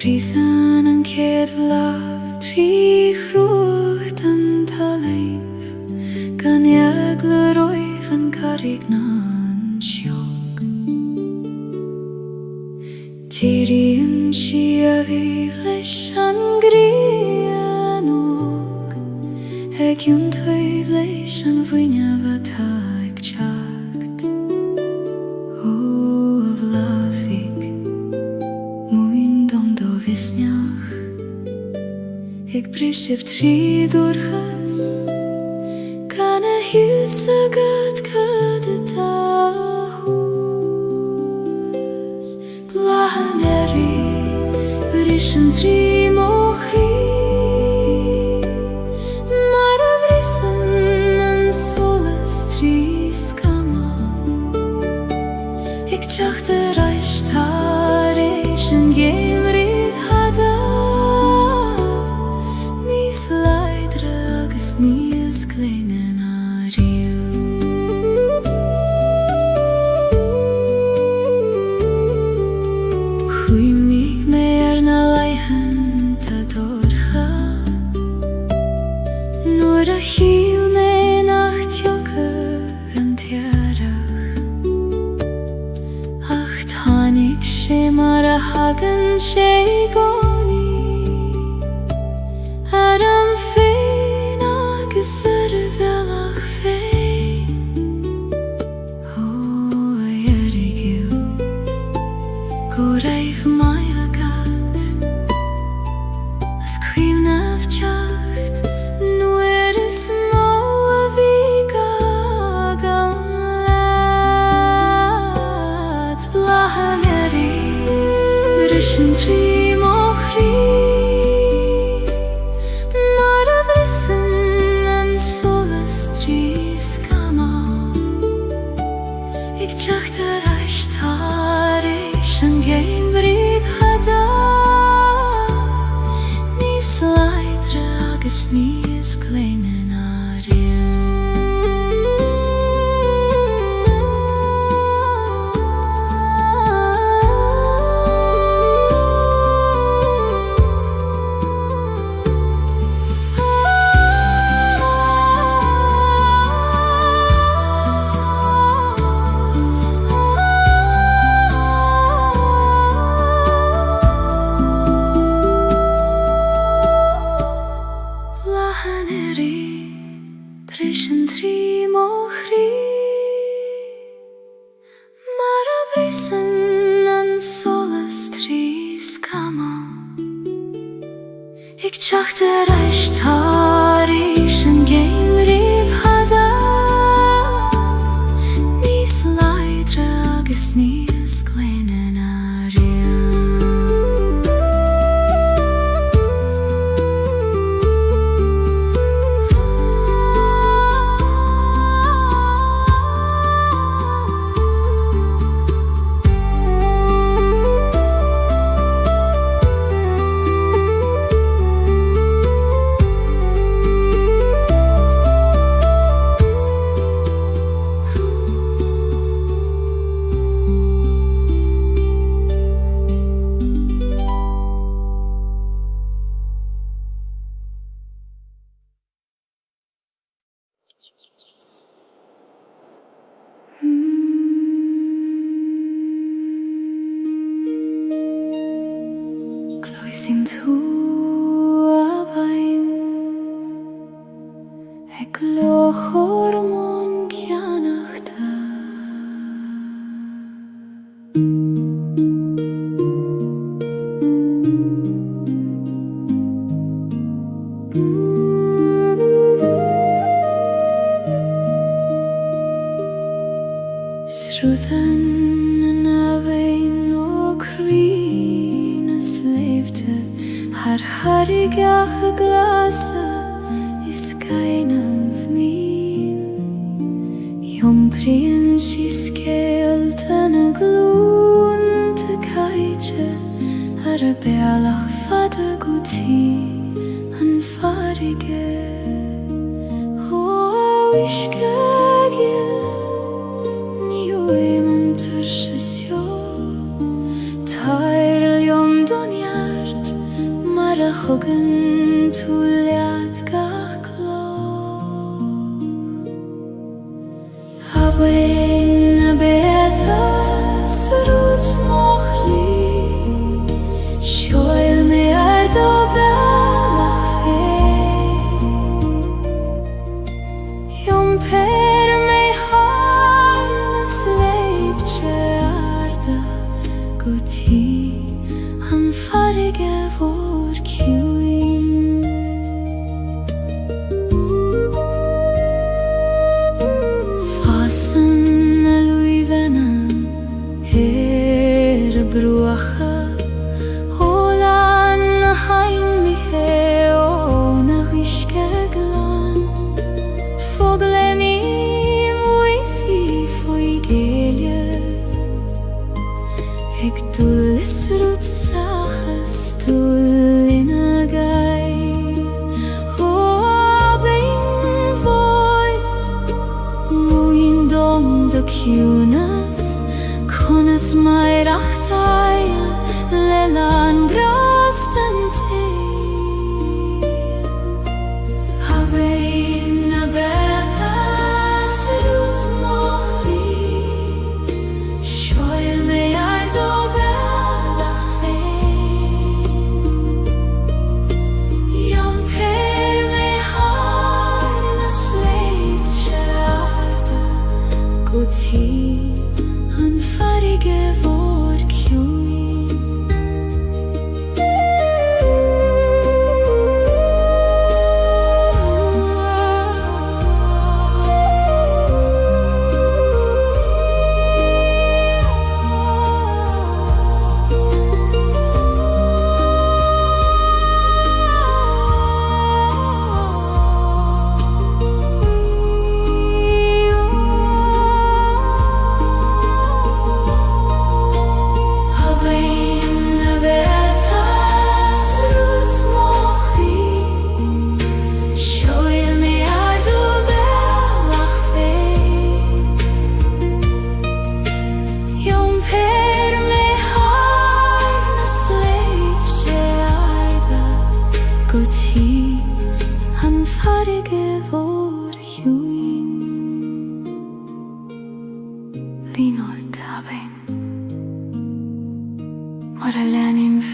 Brisen en keet vlaf drie groeit en taleef Kan jegle roif en karignan sjok Tiri en shia vivlesh an grien ok Ek jum tøyvlesh an vunja vataik chakt O vlafik Веснях, ik prishif tri durchas, kana hysa gat kadetahus. Blahaneri, brishan tri mochri, maravrisan an solas tri skama. Ik tjachte reishtarish en gemri. Nies klingen ar you Hui mig mer na leihen ta dorcha Nor a hil me nach tjoker an tiarach Ach tanig she mar a hagen she goni Adam feina Frischen trim och ri Mara vrissen en solas tris kama Ik tjacht reist har ich en gein vrid hada Nis leidre agus nis kleinen arien Frischen trim och ri Mara vrissen en solas tris kama Ik tjacht reist har ich en gein riv hada Nis leidre agus nis kleinen arien Gloisim thu abain Ek loch hormon kianachta Sruthan en avein og krinas leefde Har harigach glasa is keinem min Jom prien skeltene glun te Gaeilge Har bealach fada guti an farige Ho iskagil Hogan tuliat gach gloch Hawein a beatha surut mochli Shoil me ardobda lach fe Jom per me harnas leibche arda Guti an farige vor kjuin Fasen a luivena bruacha Holan a hain mi he o na riske glan Fogle mi mwy thif o'i Gaeilge Eg dulles rut sachas dul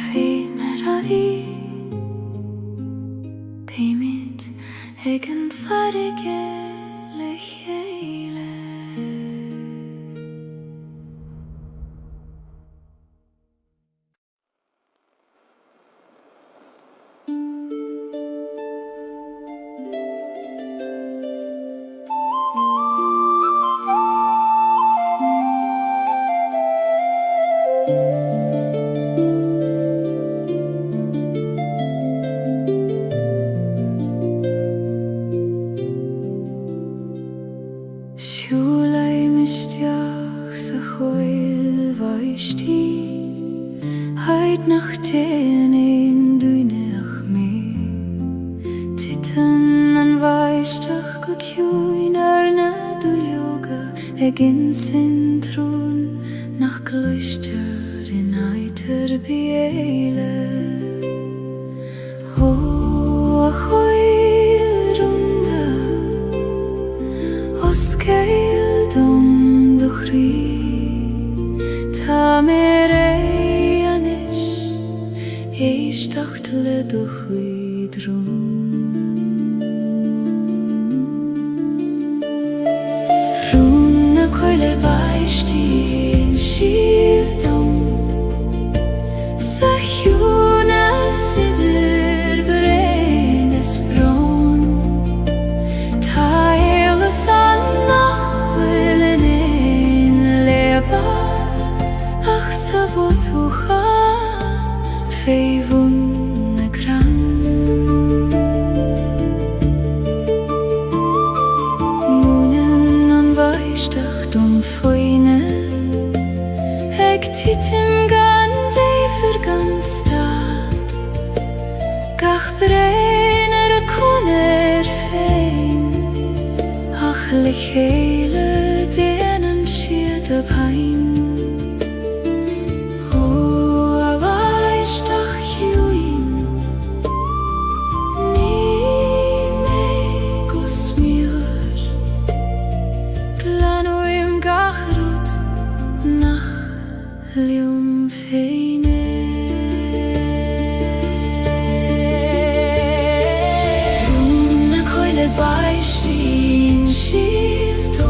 fenerari Beimid egen farige lecheile Siúlai misteach sa choil vaistí Heid nach téan ein dúineach mé Titan an vaisteach go ciúin na dúilioga Egin sin trún nach gluistear in aitar Gaeilge Ó a choil rúnda Os Gaeilge do chrí Tá mé anis éisteacht le do chuidrún Rún na coile baistín siomhdom Sa hiúna sidir brein is brón Tá éile san nach bhfuil in éin léba Ach sa bhóthúchan féhún na gran Múnan an bhaisteach don foine Ag titim gan déifir gan stad Gach brein a conar féin Ach le chéile déanaan siad a bhain Liom féine Rún na coile baistín siomhdom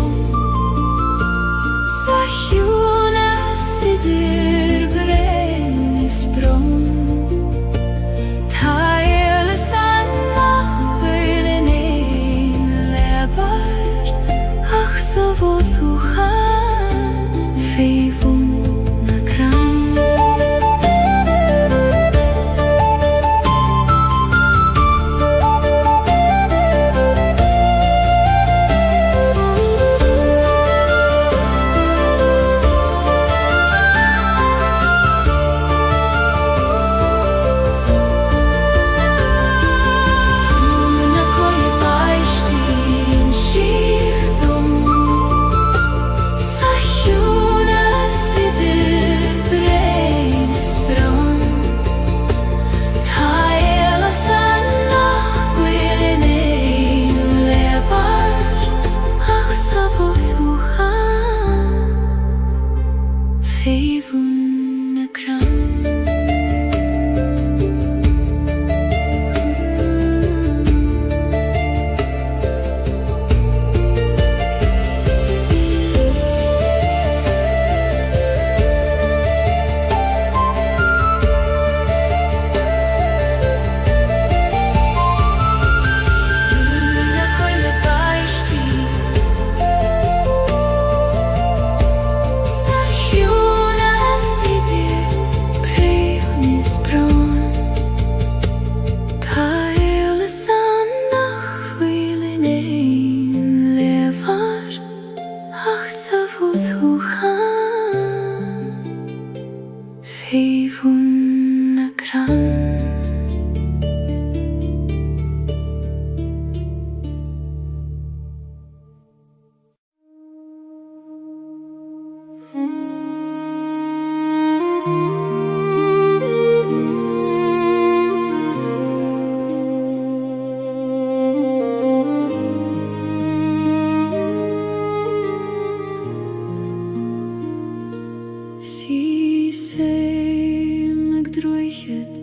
schiet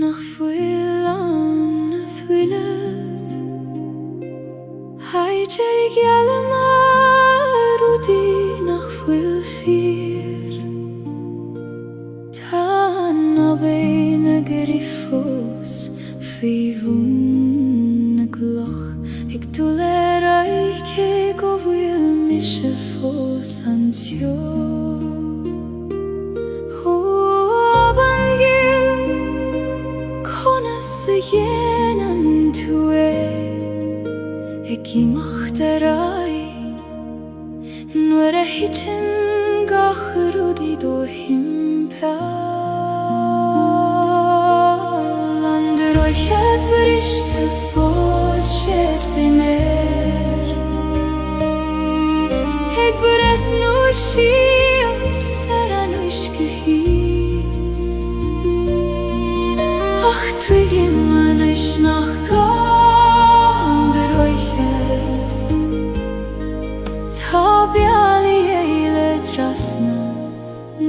nach veel aan het willen. Hij cherik jelle maar rudi nach veel vier. Tan abene grifos vivun gloch. Ik tolerar ikke gå vil misje fos ansjo. Genan tue Eki machterai Nuera hitin gachrudi do himpel Ander oichet veriste fos chesiner Ek bereth nu shia saran uishkehis Ach twigim nach gander oichet Tabiali eile trasna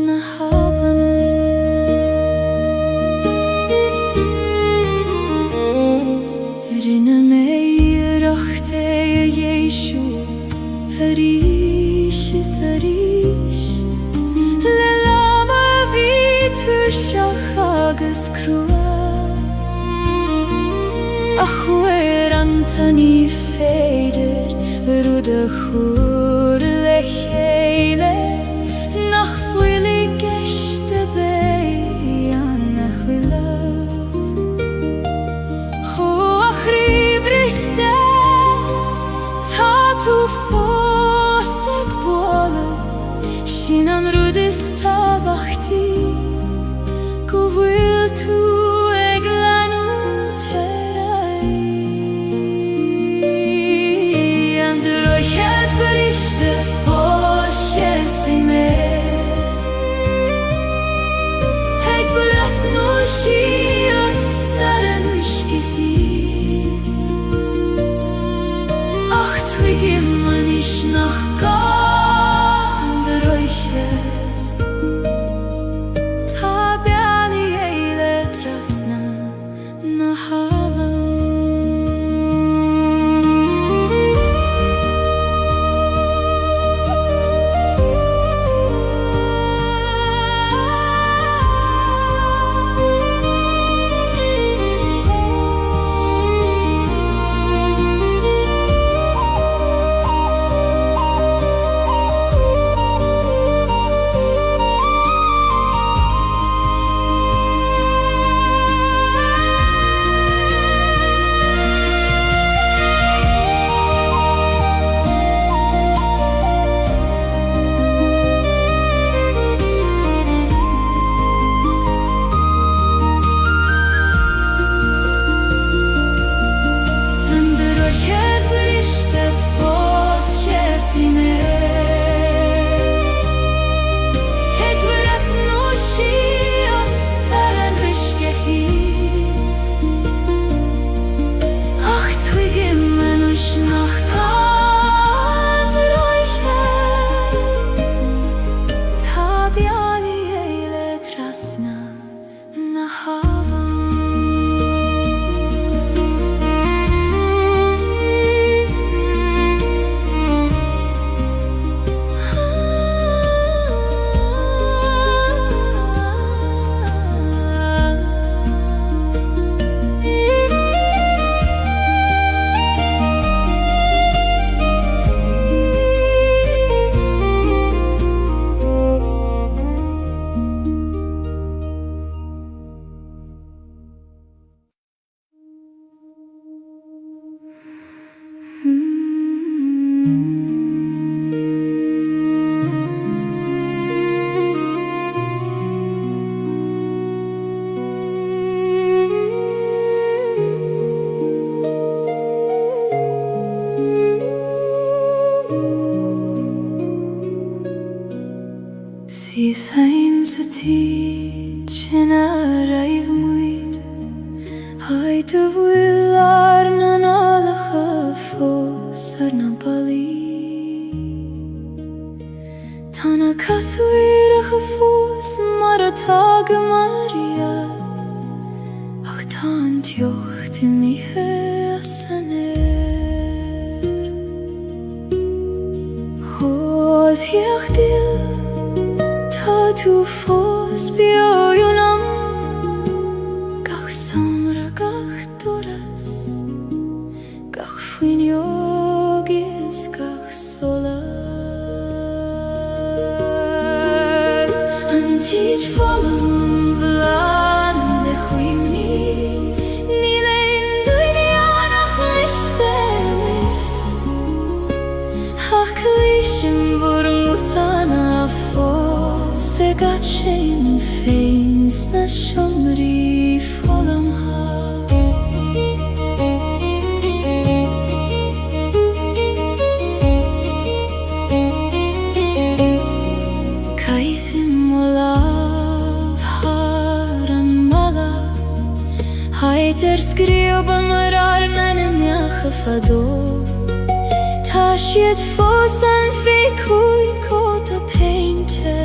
na haben Rinne mei rachte Jeshu Harish is harish Lelama vitur shachagas krua Ach weer Antoni feder Rude chur lechele Nach fwili geshte bei Anna chwilav Ho achribriste Tatu fosek bola Shinan rudista bachti Govil tu Sie sein så tid känner räv muid Heute will arnan alla khafos arna bali Tana kathwira khafos maratag mariat jocht in miche asaner Hodd hiach dil ta tu fos bio yunam Gach somra gach doras Gach fuin yogis gach solas Antij volum vlan de chuimni Ni lein duinianach missenis Ach klishim vorm uthana fos Se gat shein feins na shomri volum ha Kaithim olav haramala Haiter skrioba marar nanim yachafador Tashiet fosan fikuit kota painte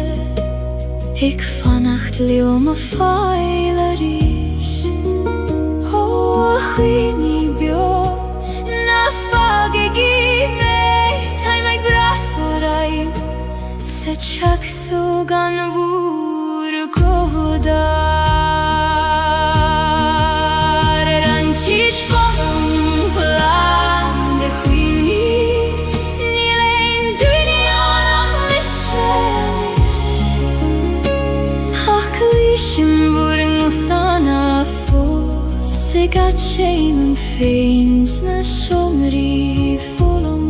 Ik vannacht lioma failarish O achini bio Na fagegi me Taimag brathorai Se chak sugan vur godar Ranchich volum vlan de chuimni Ni lein duinianach mishenis Ach klishim vorm uthana fos Se gat shein feins na shomri volum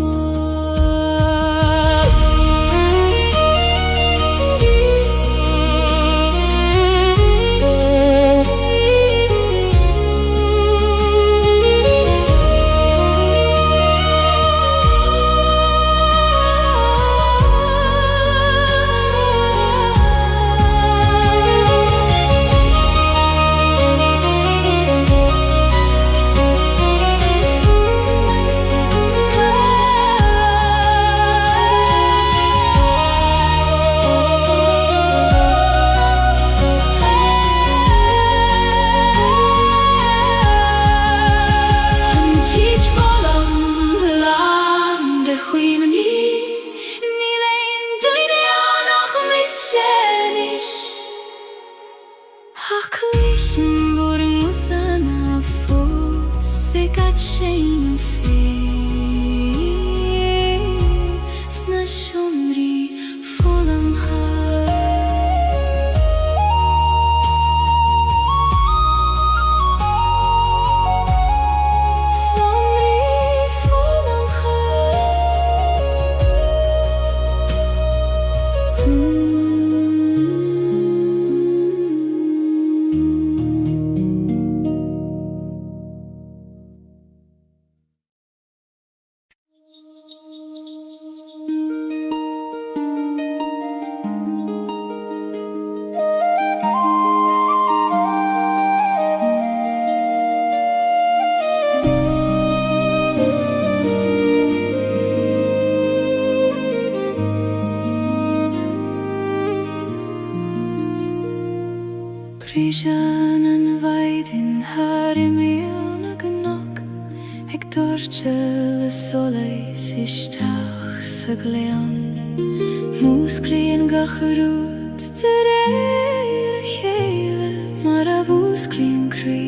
Prishan an vaidin harimil na gnog Eg dorchel soleis ishtach sa gleon Musklien gacharut ter eir a chéile Mar a vusklien kri